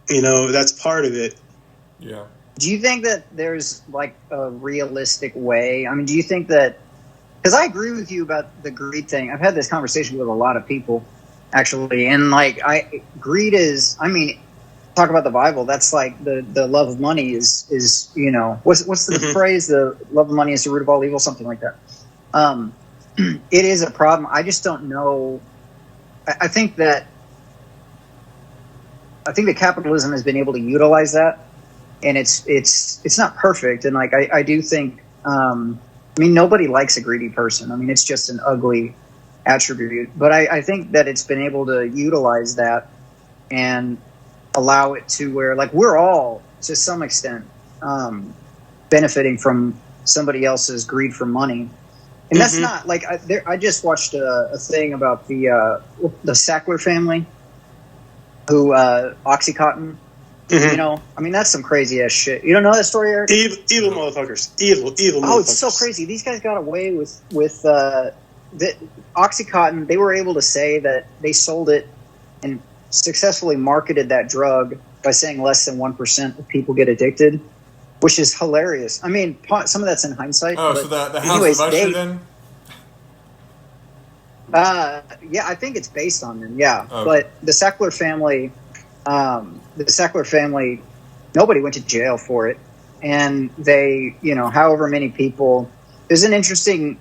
that's part of it. Yeah. Do you think that there's, like, a realistic way? I mean, do you think that... Because I agree with you about the greed thing. I've had this conversation with a lot of people, actually. And, like, greed is... I mean, talk about the Bible. That's, like, the love of money is what's the phrase? The love of money is the root of all evil, something like that. It is a problem. I just don't know. I think that capitalism has been able to utilize that, and it's not perfect. And, like, I do think, nobody likes a greedy person. I mean, it's just an ugly attribute. But I think that it's been able to utilize that and allow it to where, like, we're all, to some extent, benefiting from somebody else's greed for money. And that's not, like, I just watched a thing about the Sackler family, who, Oxycontin, that's some crazy ass shit. You don't know that story, Eric? Evil motherfuckers. Evil motherfuckers. Oh, it's so crazy. These guys got away with the Oxycontin. They were able to say that they sold it and successfully marketed that drug by saying less than 1% of people get addicted, which is hilarious. I mean, some of that's in hindsight. Oh, so the House of Usher then? Yeah, I think it's based on them. Yeah, okay. But the Sackler family, nobody went to jail for it, and they, however many people. There's an interesting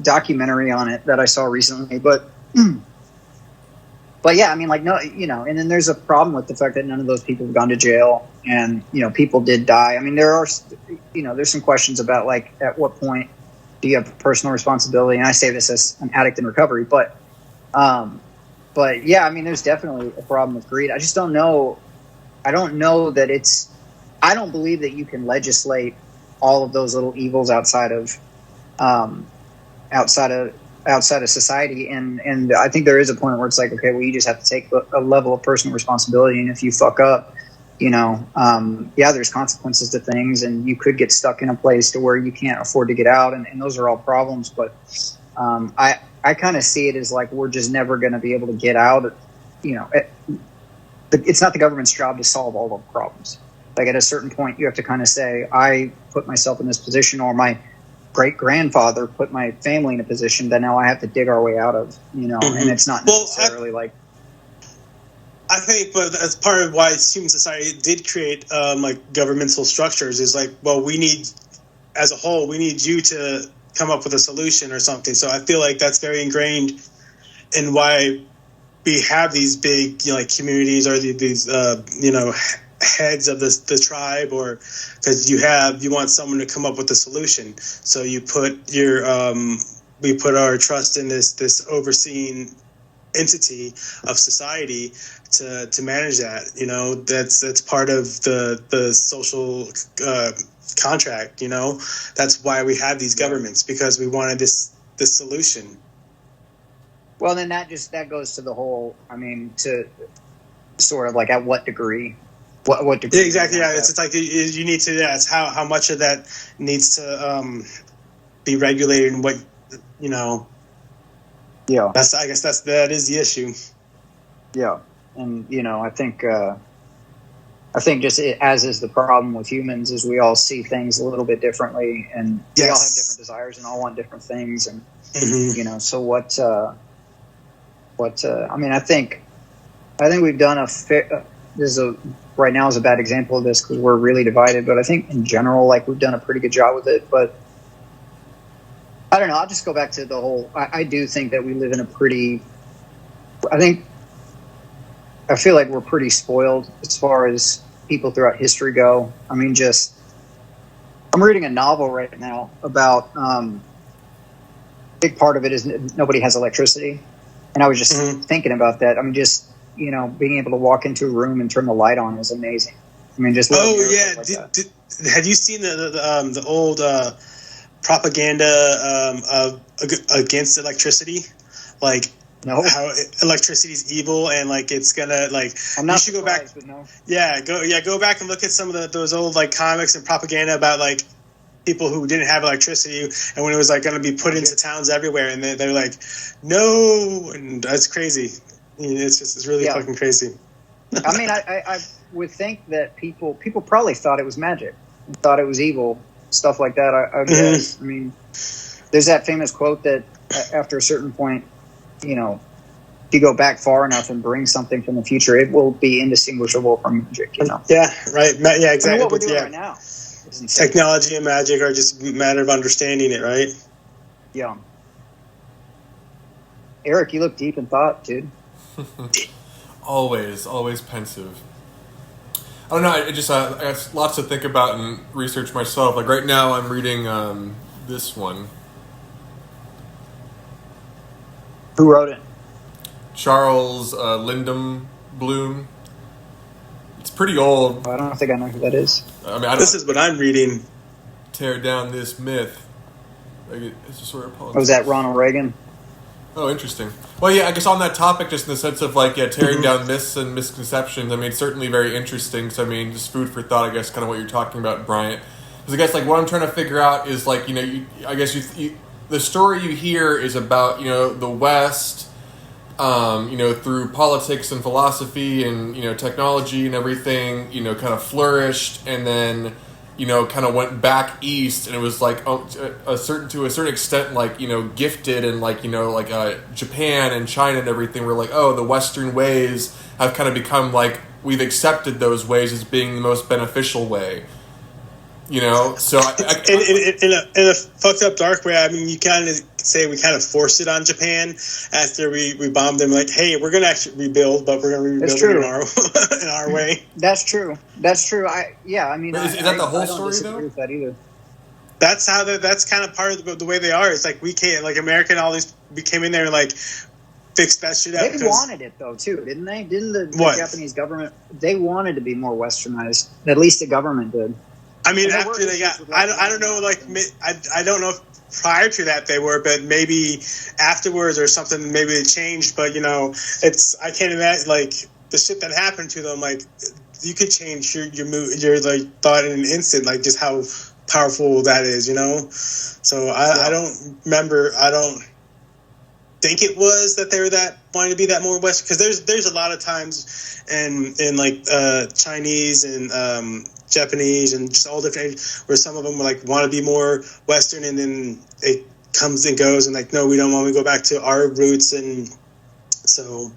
documentary on it that I saw recently, but yeah, I mean, like, no, and then there's a problem with the fact that none of those people have gone to jail, and, people did die. I mean, there are, there's some questions about, like, at what point do you have personal responsibility? And I say this as an addict in recovery, but yeah, I mean, there's definitely a problem with greed. I just don't know. I don't know that I don't believe that you can legislate all of those little evils outside of outside of society, and I think there is a point where it's like, okay, well, you just have to take a level of personal responsibility, and if you fuck up, there's consequences to things, and you could get stuck in a place to where you can't afford to get out, and those are all problems. But I kind of see it as like we're just never going to be able to get out. It's not the government's job to solve all the problems. Like at a certain point, you have to kind of say, I put myself in this position, or my great-grandfather put my family in a position that now I have to dig our way out of, and it's not necessarily I think, but that's part of why human society did create governmental structures is like, well, we need, as a whole, we need you to come up with a solution or something. So I feel like that's very ingrained in why we have these big, communities or these, heads of the tribe, or because you want someone to come up with a solution. So you put we put our trust in this overseeing entity of society to manage that. That's part of the social contract. That's why we have these governments, because we wanted this solution. Well, then that goes to the whole, to sort of like at what degree. What degree? Yeah, exactly. Yeah, it's like you need to. Yeah, it's how much of that needs to be regulated, and what. Yeah. I guess that is the issue. Yeah, and I think just as is the problem with humans, is we all see things a little bit differently, and we all have different desires and all want different things, and So what? I think we've done right now is a bad example of this because we're really divided, but I think in general, we've done a pretty good job with it. But I don't know. I'll just go back to the whole. I do think that we live in a pretty. I feel like we're pretty spoiled as far as people throughout history go. I'm reading a novel right now about. Big part of it is nobody has electricity, and I was just thinking about that. Being able to walk into a room and turn the light on is amazing. Just have you seen the old propaganda against electricity? No. How electricity is evil, and it's gonna I'm not. You should go back. But no. Go back and look at some of those old comics and propaganda about people who didn't have electricity, and when it was going to be put into towns everywhere, and they're like, no, and that's crazy. It's really fucking crazy. I would think that people probably thought it was magic, thought it was evil, stuff like that. I guess. There's that famous quote that after a certain point, if you go back far enough and bring something from the future, it will be indistinguishable from magic. Yeah, right. Yeah, exactly. What we're doing right now. Technology and magic are just a matter of understanding it, right? Yeah. Eric, you look deep in thought, dude. always pensive. I don't know. I got lots to think about and research myself. Right now, I'm reading this one. Who wrote it? Charles Lindblom. It's pretty old. I don't think I know who that is. This is what I'm reading. Tear down this myth. It's a sort of politics. Was that Ronald Reagan? Oh, interesting. Well, yeah, I guess on that topic, just in the sense of tearing down myths and misconceptions. It's certainly very interesting. So, just food for thought. I guess kind of what you're talking about, Bryant. Because I guess what I'm trying to figure out is the story you hear is about the West. Through politics and philosophy and, technology and everything, kind of flourished, and then, kind of went back east, and it was to a certain extent, gifted, and Japan and China and everything were the Western ways have kind of become we've accepted those ways as being the most beneficial way. So in a fucked up dark way. You kind of say we kind of forced it on Japan after we bombed them. Hey, we're gonna actually rebuild, but we're gonna rebuild it in our way. That's true. Is that the whole story though? With that either. That's how. That's kind of part of the way they are. It's we can't America and all these. We came in there and fixed that shit out. They wanted it though too, didn't they? Didn't the Japanese government? They wanted to be more westernized. At least the government did. I mean, And there were after they got, issues with I don't know, like, I don't know if prior to that they were, but maybe afterwards or something, maybe it changed. But, you know, I can't imagine, like, the shit that happened to them, like, you could change your mood, your, like, thought in an instant, like, just how powerful that is, you know? So I don't remember, I don't think it was that they were that wanting to be that more West, because there's a lot of times in like Chinese and Japanese and just all different where some of them like want to be more Western, and then it comes and goes, and like, no, we don't want to go back to our roots. And so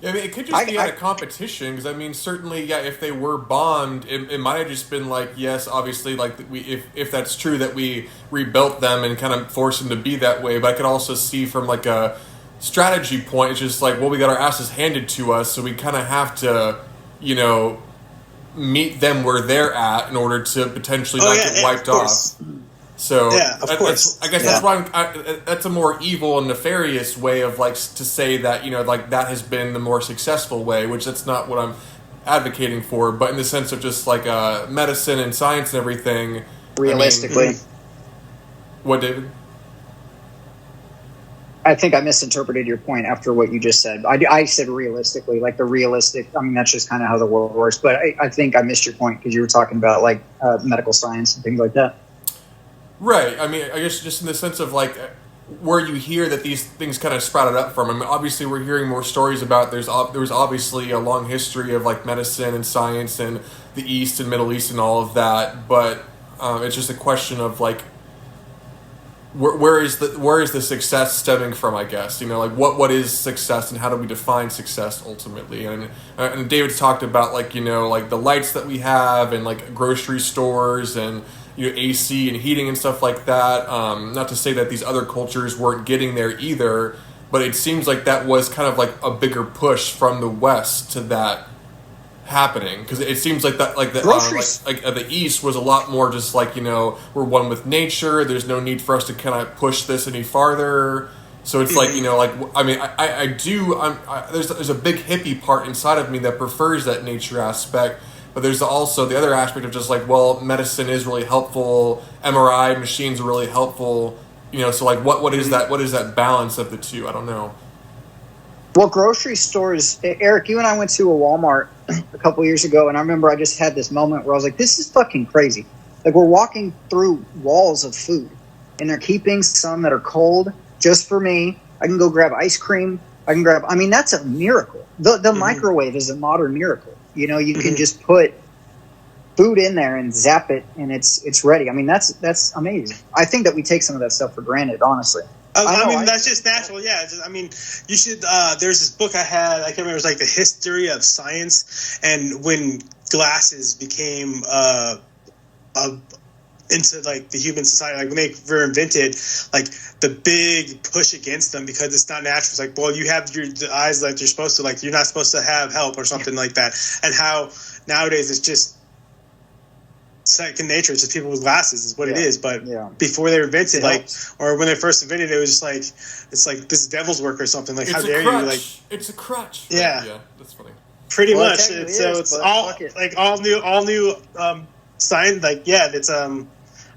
yeah, I mean, it could just be out of competition, because I mean, certainly, yeah, if they were bombed, it might have just been like, yes, obviously, like if that's true, that we rebuilt them and kind of forced them to be that way. But I could also see from like a strategy point, it's just like, well, we got our asses handed to us, so we kind of have to, you know, meet them where they're at in order to potentially not get wiped off. So yeah, of course. I guess that's why that's a more evil and nefarious way of like to say that, you know, like that has been the more successful way, which that's not what I'm advocating for. But in the sense of just like medicine and science and everything, realistically, I mean, what, David? I think I misinterpreted your point after what you just said. I said realistically, like the realistic. I mean, that's just kind of how the world works. But I think I missed your point because you were talking about like medical science and things like that. Right. I mean, I guess just in the sense of like where you hear that these things kind of sprouted up from. I mean, obviously we're hearing more stories about there was obviously a long history of like medicine and science and the East and Middle East and all of that. But it's just a question of like where is the success stemming from? I guess, you know, like what is success and how do we define success ultimately? And David's talked about like, you know, like the lights that we have and like grocery stores and, you know, AC and heating and stuff like that. Not to say that these other cultures weren't getting there either, but it seems like that was kind of like a bigger push from the West to that happening, because it seems like that, like the the East was a lot more just like, you know, we're one with nature. There's no need for us to kind of push this any farther. So it's like, you know, like I mean, there's a big hippie part inside of me that prefers that nature aspect. But there's also the other aspect of just like, well, medicine is really helpful. MRI machines are really helpful. You know, so like, what is that? What is that balance of the two? I don't know. Well, grocery stores, Eric, you and I went to a Walmart a couple years ago, and I remember I just had this moment where I was like, this is fucking crazy. Like, we're walking through walls of food, and they're keeping some that are cold just for me. I can go grab ice cream. I mean, that's a miracle. The microwave is a modern miracle. You know, you can just put food in there and zap it, and it's ready. I mean, that's amazing. I think that we take some of that stuff for granted, honestly. I mean, that's just natural. Yeah. I mean, you should. There's this book I had. I can't remember. It was like the history of science, and when glasses became into like the human society, like when they were invented, like the big push against them because it's not natural. It's like, well, you have the eyes like you're supposed to, like you're not supposed to have help or something like that. And how nowadays it's just second nature. It's just people with glasses is what it is. But before they were invented, like, or when they first invented it, was just like, it's like this is devil's work or something. Like, how dare you? Like, it's a crutch. Yeah, that's funny. Pretty much. So it's all like all new sign. Like, yeah, it's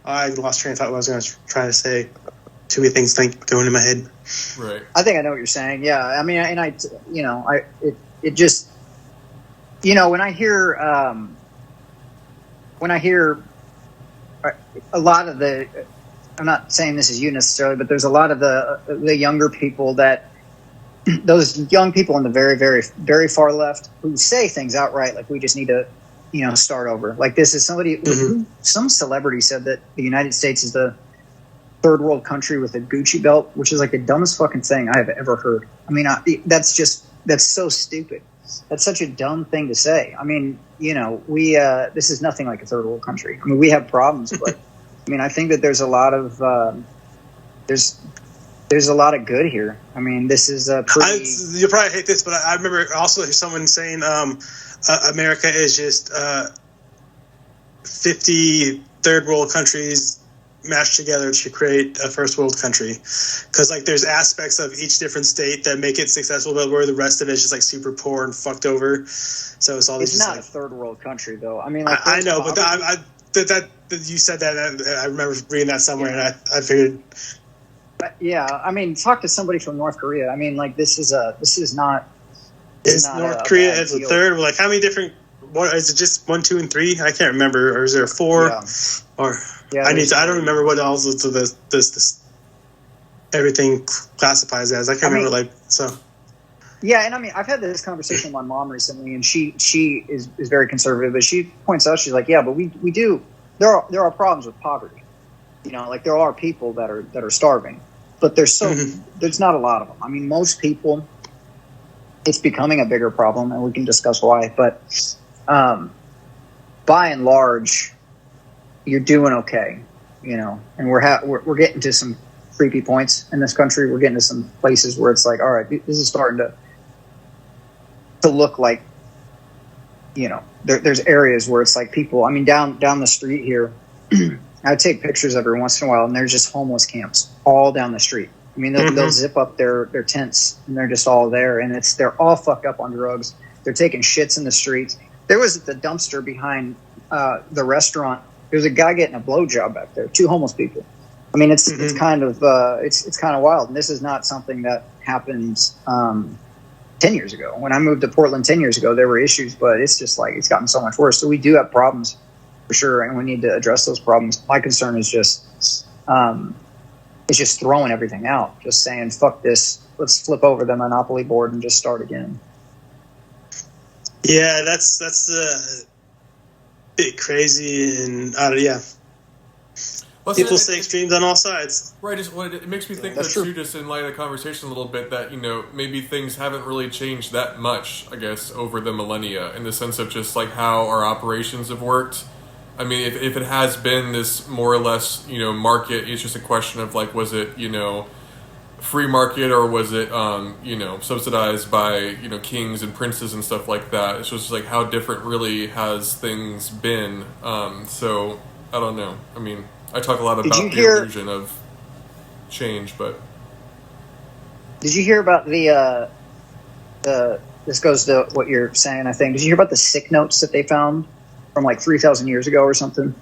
I lost train of thought. What I was trying to say. Too many things going in my head. Right. I think I know what you're saying. Yeah. I mean, and it just, you know, when I hear a lot of the, I'm not saying this is you necessarily, but there's a lot of the younger people those young people in the very, very, very far left who say things outright like we just need to, you know, start over. Like this is somebody, some celebrity said that the United States is the third world country with a Gucci belt, which is like the dumbest fucking thing I have ever heard. I mean, that's so stupid. That's such a dumb thing to say. I mean, you know, this is nothing like a third world country. I mean, we have problems, but I mean, I think that there's a lot of there's a lot of good here. I mean, this is a pretty. You'll probably hate this, but I remember also someone saying America is just 50 third world countries mashed together to create a first world country, because like there's aspects of each different state that make it successful, but where the rest of it is just like super poor and fucked over. So it's all It's just not like, a third world country, though. I mean, like, I know, but that you said that, and I remember reading that somewhere, and I figured. Yeah, I mean, talk to somebody from North Korea. I mean, like, this is not. Is North Korea as a third? Like, how many different? What is it? Just 1, 2, and 3? I can't remember. Or is there 4? Yeah. Or Yeah, I don't remember what else this everything classifies as. I can't remember. Like, so. Yeah, and I mean, I've had this conversation with my mom recently, and she is very conservative, but she points out, she's like, yeah, but we do. There are problems with poverty. You know, like there are people that are starving, but there's not a lot of them. I mean, most people, it's becoming a bigger problem, and we can discuss why. But by and large, you're doing okay. You know, and we're getting to some creepy points in this country. We're getting to some places where it's like, all right, this is starting to look like, you know, there's areas where it's like people. I mean, down the street here. I take pictures every once in a while, and there's just homeless camps all down the street. I mean, they'll zip up their tents, and they're just all there, and they're all fucked up on drugs. They're taking shits in the streets. There was the dumpster behind the restaurant. There's a guy getting a blowjob back there. 2 homeless people. I mean, it's kind of it's kind of wild, and this is not something that happened 10 years ago. When I moved to Portland 10 years ago, there were issues, but it's just like it's gotten so much worse. So we do have problems. For sure, and we need to address those problems. My concern is just throwing everything out, just saying fuck this. Let's flip over the monopoly board and just start again. Yeah, that's a bit crazy, and yeah. People say extremes on all sides. Right, it makes me think that too, just in light of the conversation a little bit, that, you know, maybe things haven't really changed that much, I guess, over the millennia, in the sense of just like how our operations have worked. I mean, if it has been this more or less, you know, market, it's just a question of like, was it, you know, free market, or was it, you know, subsidized by, you know, kings and princes and stuff like that? It's just like how different really has things been. So I don't know. I mean, I talk a lot about the illusion of change, but did you hear about the this goes to what you're saying, I think. Did you hear about the sick notes that they found from like 3,000 years ago or something?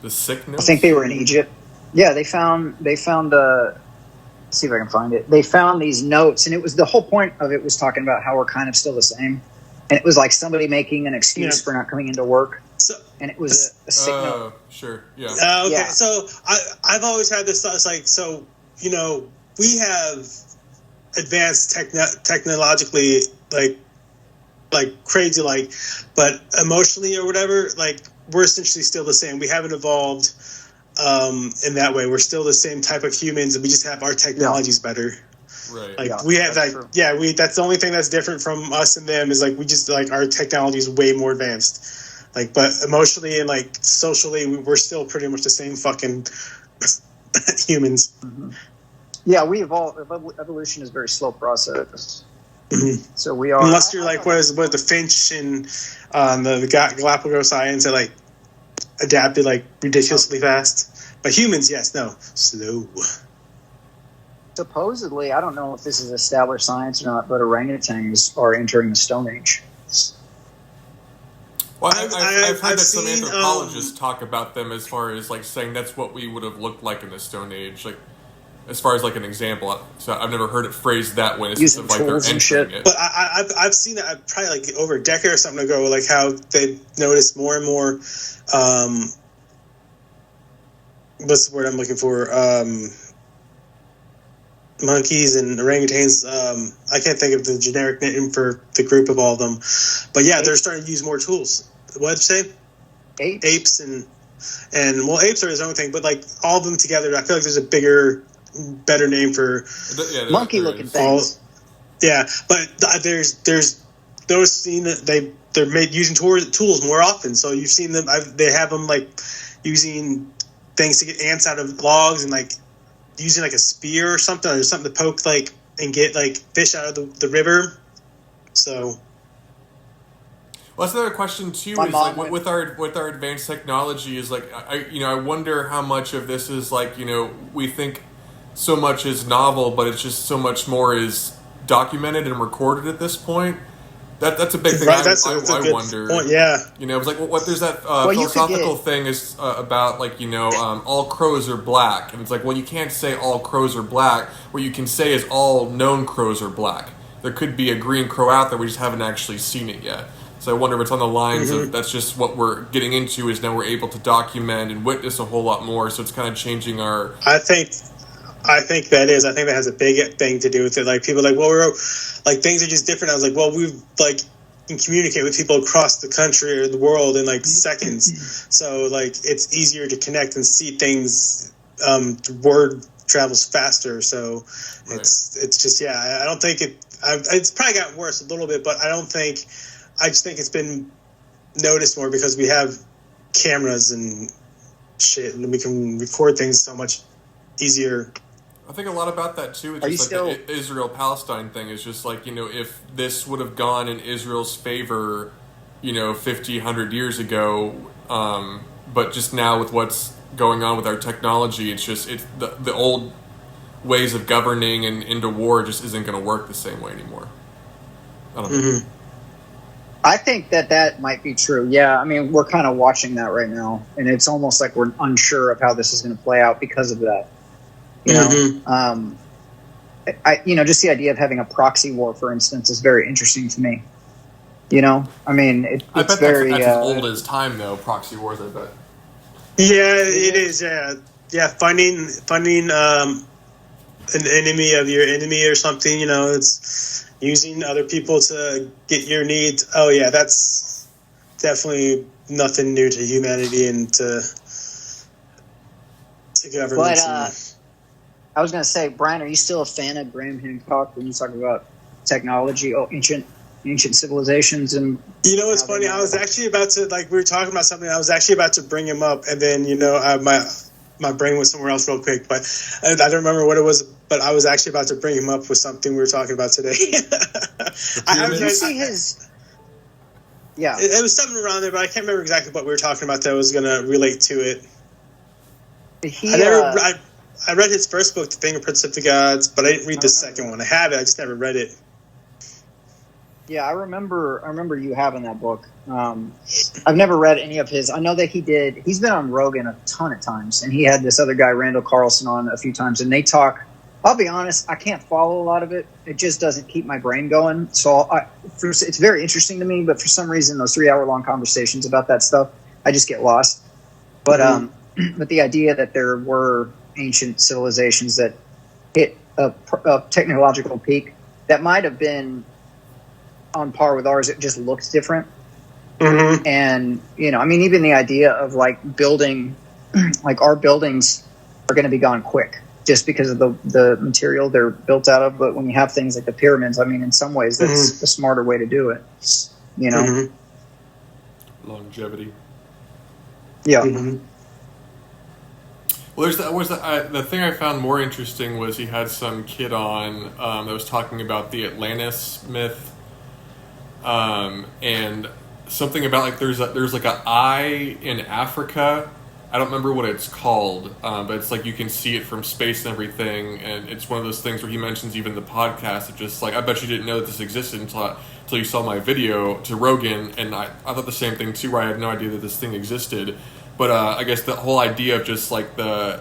The sick notes? I think they were in Egypt. Yeah, they found let's see if I can find it. They found these notes, and it was, the whole point of it was talking about how we're kind of still the same. And it was like somebody making an excuse for not coming into work. So, and it was a sick note. Sure, yeah. Okay, yeah. So I've always had this thought. It's like, so, you know, we have advanced technologically, like crazy, like, but emotionally or whatever, like, we're essentially still the same. We haven't evolved in that way. We're still the same type of humans, and we just have our technologies better. Right. Like we have that. Yeah, that's the only thing that's different from us and them, is like we just, like, our technology is way more advanced. Like, but emotionally and like socially, we're still pretty much the same fucking humans. Mm-hmm. Yeah, we evolve. Evolution is a very slow process. Mm-hmm. So we are. Unless you're like what the finch and the Galapagos Islands that like adapted like ridiculously fast. But humans, yes, no, slow. Supposedly, I don't know if this is established science or not, but orangutans are entering the Stone Age. Well, I've heard that some anthropologists talk about them as far as like saying that's what we would have looked like in the Stone Age, like as far as like an example. So I've never heard it phrased that way. It's using like tools and shit. But I've seen that probably like over a decade or something ago, like how they noticed more and more. What's the word I'm looking for? Monkeys and orangutans. I can't think of the generic name for the group of all of them, but yeah, they're starting to use more tools. What'd you say? Apes and well, apes are his own thing, but like all of them together, I feel like there's a better name for monkey-looking things. Yeah, but there's those seen that they're made using tools more often. So you've seen them. They have them like using things to get ants out of logs, and like using like a spear or something, or something to poke like and get like fish out of the river. So, Well, that's another question too. My Is mom like with our advanced technology, is like I wonder how much of this is like we think so much is novel, but it's just so much more is documented and recorded at this point. That's a big thing. Right, I wonder. Point, yeah. It's like what there's that Well, philosophical thing is about like all crows are black, and it's like, well, you can't say all crows are black. What you can say is all known crows are black. There could be a green crow out there, we just haven't actually seen it yet. So I wonder if it's on the lines of that's just what we're getting into, is now we're able to document and witness a whole lot more. So it's kind of changing our. I think that is. I think that has a big thing to do with it. Like people are like, well, we're like things are just different. I was like, well, we've like can communicate with people across the country or the world in like seconds. So like it's easier to connect and see things. Word travels faster. So it's just I don't think it. It's probably gotten worse a little bit, but I don't think. I just think it's been noticed more because we have cameras and shit, and we can record things so much easier. I think a lot about that too. It's just like the Israel-Palestine thing is just like, if this would have gone in Israel's favor, 50, 100 years ago, but just now with what's going on with our technology, it's the old ways of governing and into war just isn't going to work the same way anymore. I don't know. Mm-hmm. I think that might be true. Yeah, I mean, we're kind of watching that right now, and it's almost like we're unsure of how this is going to play out because of that. Just the idea of having a proxy war, for instance, is very interesting to me. I mean, it's I bet very that's as old as time, though. Proxy wars, I bet. Yeah, it is. Yeah. Finding an enemy of your enemy or something. It's using other people to get your needs. Oh yeah, that's definitely nothing new to humanity and to governments. But I was going to say, Brian, are you still a fan of Graham Hancock when you talk about technology, ancient civilizations? And it's funny. I was actually about to we were talking about something. I was actually about to bring him up, and then my brain was somewhere else real quick, but I don't remember what it was. But I was actually about to bring him up with something we were talking about today. Did you see his? Yeah, it was something around there, but I can't remember exactly what we were talking about that was going to relate to it. I read his first book, The Fingerprints of the Gods, but I didn't read the second one. I have it, I just never read it. Yeah, I remember you having that book. I've never read any of his. I know that he's been on Rogan a ton of times, and he had this other guy, Randall Carlson, on a few times, and they talk. I'll be honest, I can't follow a lot of it. It just doesn't keep my brain going. So it's very interesting to me, but for some reason, those 3-hour-long conversations about that stuff, I just get lost. But but the idea that there were ancient civilizations that hit a technological peak that might have been on par with ours, it just looks different. Mm-hmm. And even the idea of building, our buildings are going to be gone quick just because of the material they're built out of. But when you have things like the pyramids, I mean, in some ways that's a smarter way to do it. Longevity. Yeah. Mm-hmm. Well, the thing I found more interesting was he had some kid on that was talking about the Atlantis myth, and something about there's like an eye in Africa. I don't remember what it's called, but it's you can see it from space and everything, and it's one of those things where he mentions even in the podcast. It's just I bet you didn't know that this existed until you saw my video to Rogan, and I thought the same thing too, where I had no idea that this thing existed. But I guess the whole idea of just the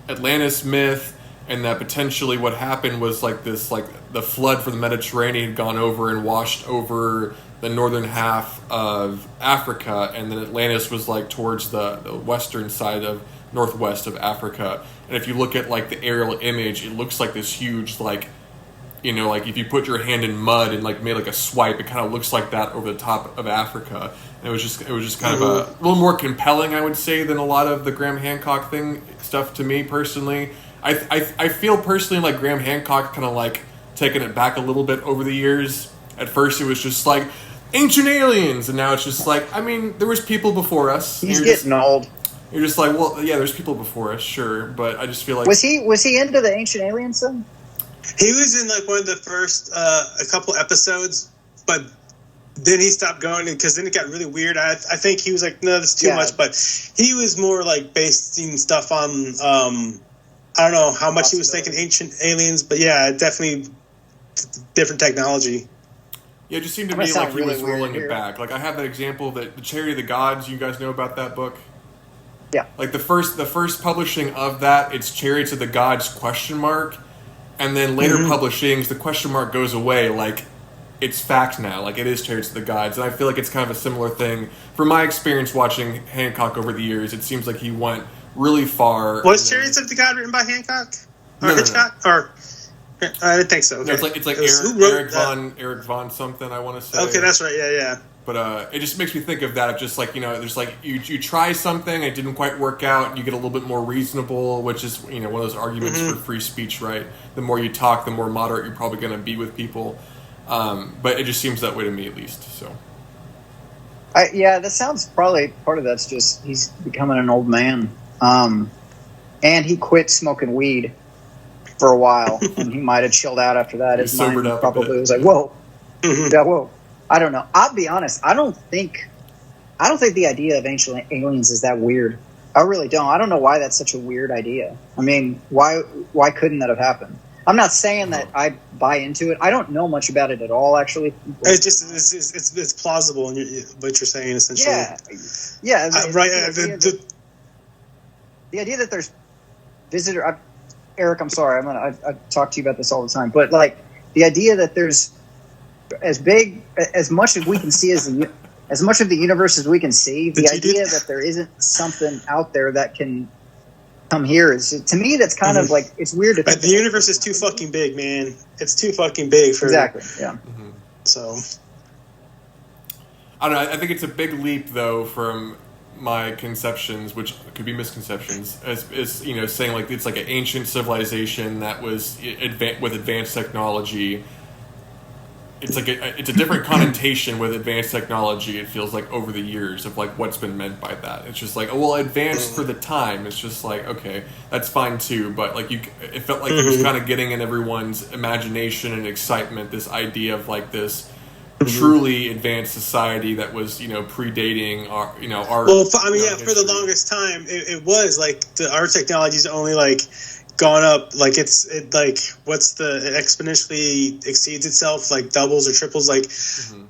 Atlantis myth, and that potentially what happened was the flood from the Mediterranean had gone over and washed over the northern half of Africa, and then Atlantis was towards the western side of northwest of Africa. And if you look at the aerial image, it looks like this huge if you put your hand in mud and made a swipe, it kind of looks like that over the top of Africa. And it was just kind of a little more compelling, I would say, than a lot of the Graham Hancock stuff to me personally. I feel personally like Graham Hancock kind of taken it back a little bit over the years. At first it was just ancient aliens, and now it's just there was people before us. He's getting old. You're just well, yeah, there's people before us, sure, but I just feel was he into the ancient aliens then? He was in one of the first a couple episodes, but then he stopped going because then it got really weird. I think he was like, no, that's too much. But he was more like basing stuff on, I don't know how much he was thinking ancient aliens, but yeah, definitely different technology. Yeah, it just seemed to me like he was rolling it back. Like I have that example that the Chariot of the Gods. You guys know about that book? Yeah. Like the first publishing of that, it's Chariots of the Gods ? And then later publishings, the question mark goes away. Like it's fact now. Like it is Chariots of the Gods, and I feel like it's kind of a similar thing. From my experience watching Hancock over the years, it seems like he went really far. Was Chariots of the God written by Hancock or Hitchcock or? I didn't think so. Okay. No, it's like Eric von something. I want to say. Okay, that's right. Yeah. But it just makes me think of that. Of just like there's like you try something, it didn't quite work out. You get a little bit more reasonable, which is one of those arguments for free speech, right? The more you talk, the more moderate you're probably going to be with people. But it just seems that way to me, at least. So. That sounds probably part of that's just he's becoming an old man, and he quit smoking weed for a while, and he might have chilled out after that. His mind probably was like, "Whoa, yeah, whoa." I don't know. I'll be honest. I don't think the idea of ancient aliens is that weird. I really don't. I don't know why that's such a weird idea. I mean, why couldn't that have happened? I'm not saying that I buy into it. I don't know much about it at all, actually. It's just it's plausible in what you're saying, essentially. Yeah. Right. The idea that there's visitor. Eric, I'm sorry. I talk to you about this all the time, but like the idea that there's as much as we can see as much of the universe as we can see, the idea that there isn't something out there that can come here is, to me, that's kind of like, it's weird to think. The universe is too fucking big, man. It's too fucking big for exactly. Yeah. So I don't know. I think it's a big leap though from my conceptions, which could be misconceptions, as saying like it's like an ancient civilization that was with advanced technology. It's like it's a different connotation with advanced technology. It feels like over the years of like what's been meant by that. It's just like, advanced for the time. It's just like, okay, that's fine too. But like it felt like it was kind of getting in everyone's imagination and excitement. This idea of like this truly advanced society that was predating our our. Well, I mean, for the longest time, it was like our technology's only like gone up, like it exponentially exceeds itself, like doubles or triples, like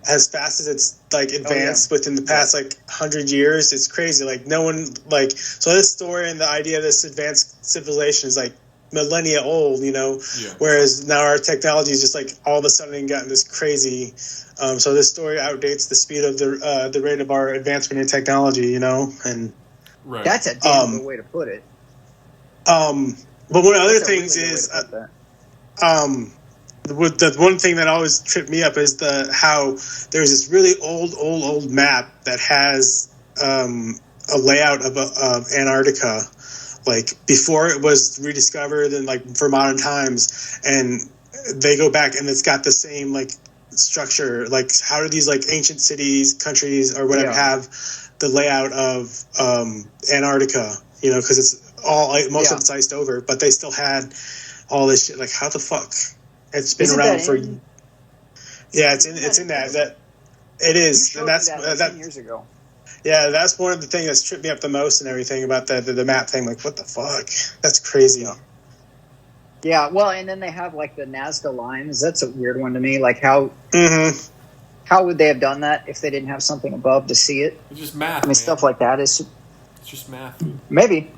as fast as it's like advanced within the past like 100 years. It's crazy. Like no one so this story and the idea of this advanced civilization is like millennia old, whereas now our technology is just like all of a sudden gotten this crazy. So this story outdates the speed of the rate of our advancement in technology, and right. That's a damn good way to put it. But one of the other things is, the one thing that always tripped me up is how there's this really old map that has a layout of Antarctica, like before it was rediscovered and like for modern times, and they go back and it's got the same like structure. Like how do these like ancient cities, countries, or whatever have the layout of Antarctica? Because it's most of it's iced over, but they still had all this shit. Like, how the fuck? It's been around for. Yeah, it's in that it is, and that's that years ago. Yeah, that's one of the things that's tripped me up the most and everything about the map thing. Like, what the fuck? That's crazy. Yeah, well, and then they have like the Nazca lines. That's a weird one to me. Like how would they have done that if they didn't have something above to see it? It's just math. I mean, stuff like that is. It's just math. Maybe.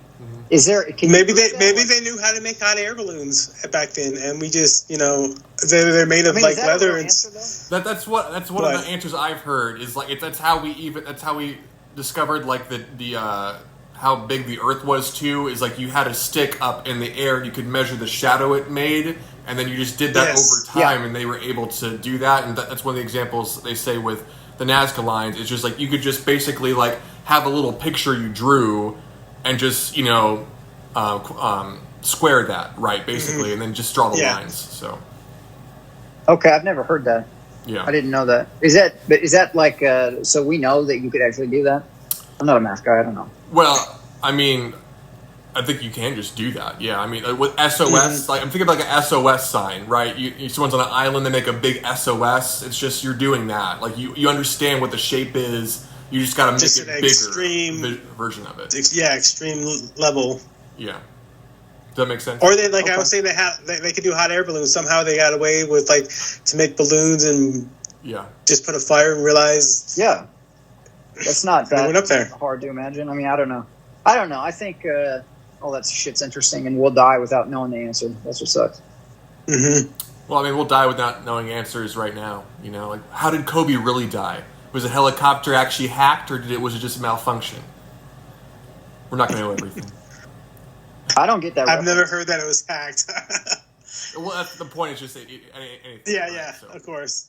Is there? Maybe they knew how to make hot air balloons back then, and we just they're made of like leather. That's one of the answers I've heard is like that's how we discovered like the how big the Earth was too. Is like you had a stick up in the air and you could measure the shadow it made, and then you just did that over time, and they were able to do that. And that's one of the examples they say with the Nazca lines. It's just like you could just basically like have a little picture you drew. And just square that right, basically, and then just draw the lines. So, okay, I've never heard that. Yeah, I didn't know that. Is that like so we know that you could actually do that? I'm not a math guy. I don't know. Well, I mean, I think you can just do that. Yeah, I mean, like with SOS, like I'm thinking of like a SOS sign, right? Someone's on an island, they make a big SOS. It's just you're doing that. Like you understand what the shape is. You just got to make just it an bigger extreme version of it. Yeah, extreme level. Yeah, does that make sense? Or they I was saying they could do hot air balloons. Somehow they got away with to make balloons and just put a fire and realize that's not that went up there. hard to imagine. I mean, I don't know. I think all that shit's interesting, and we'll die without knowing the answer. That's what sucks. Mm-hmm. Well, I mean, we'll die without knowing answers right now. You know, like how did Kobe really die? Was a helicopter actually hacked, or was it just a malfunction? We're not going to know everything. I don't get that. I've never heard that it was hacked. Well, that's the point. It's just anything. Yeah, of course.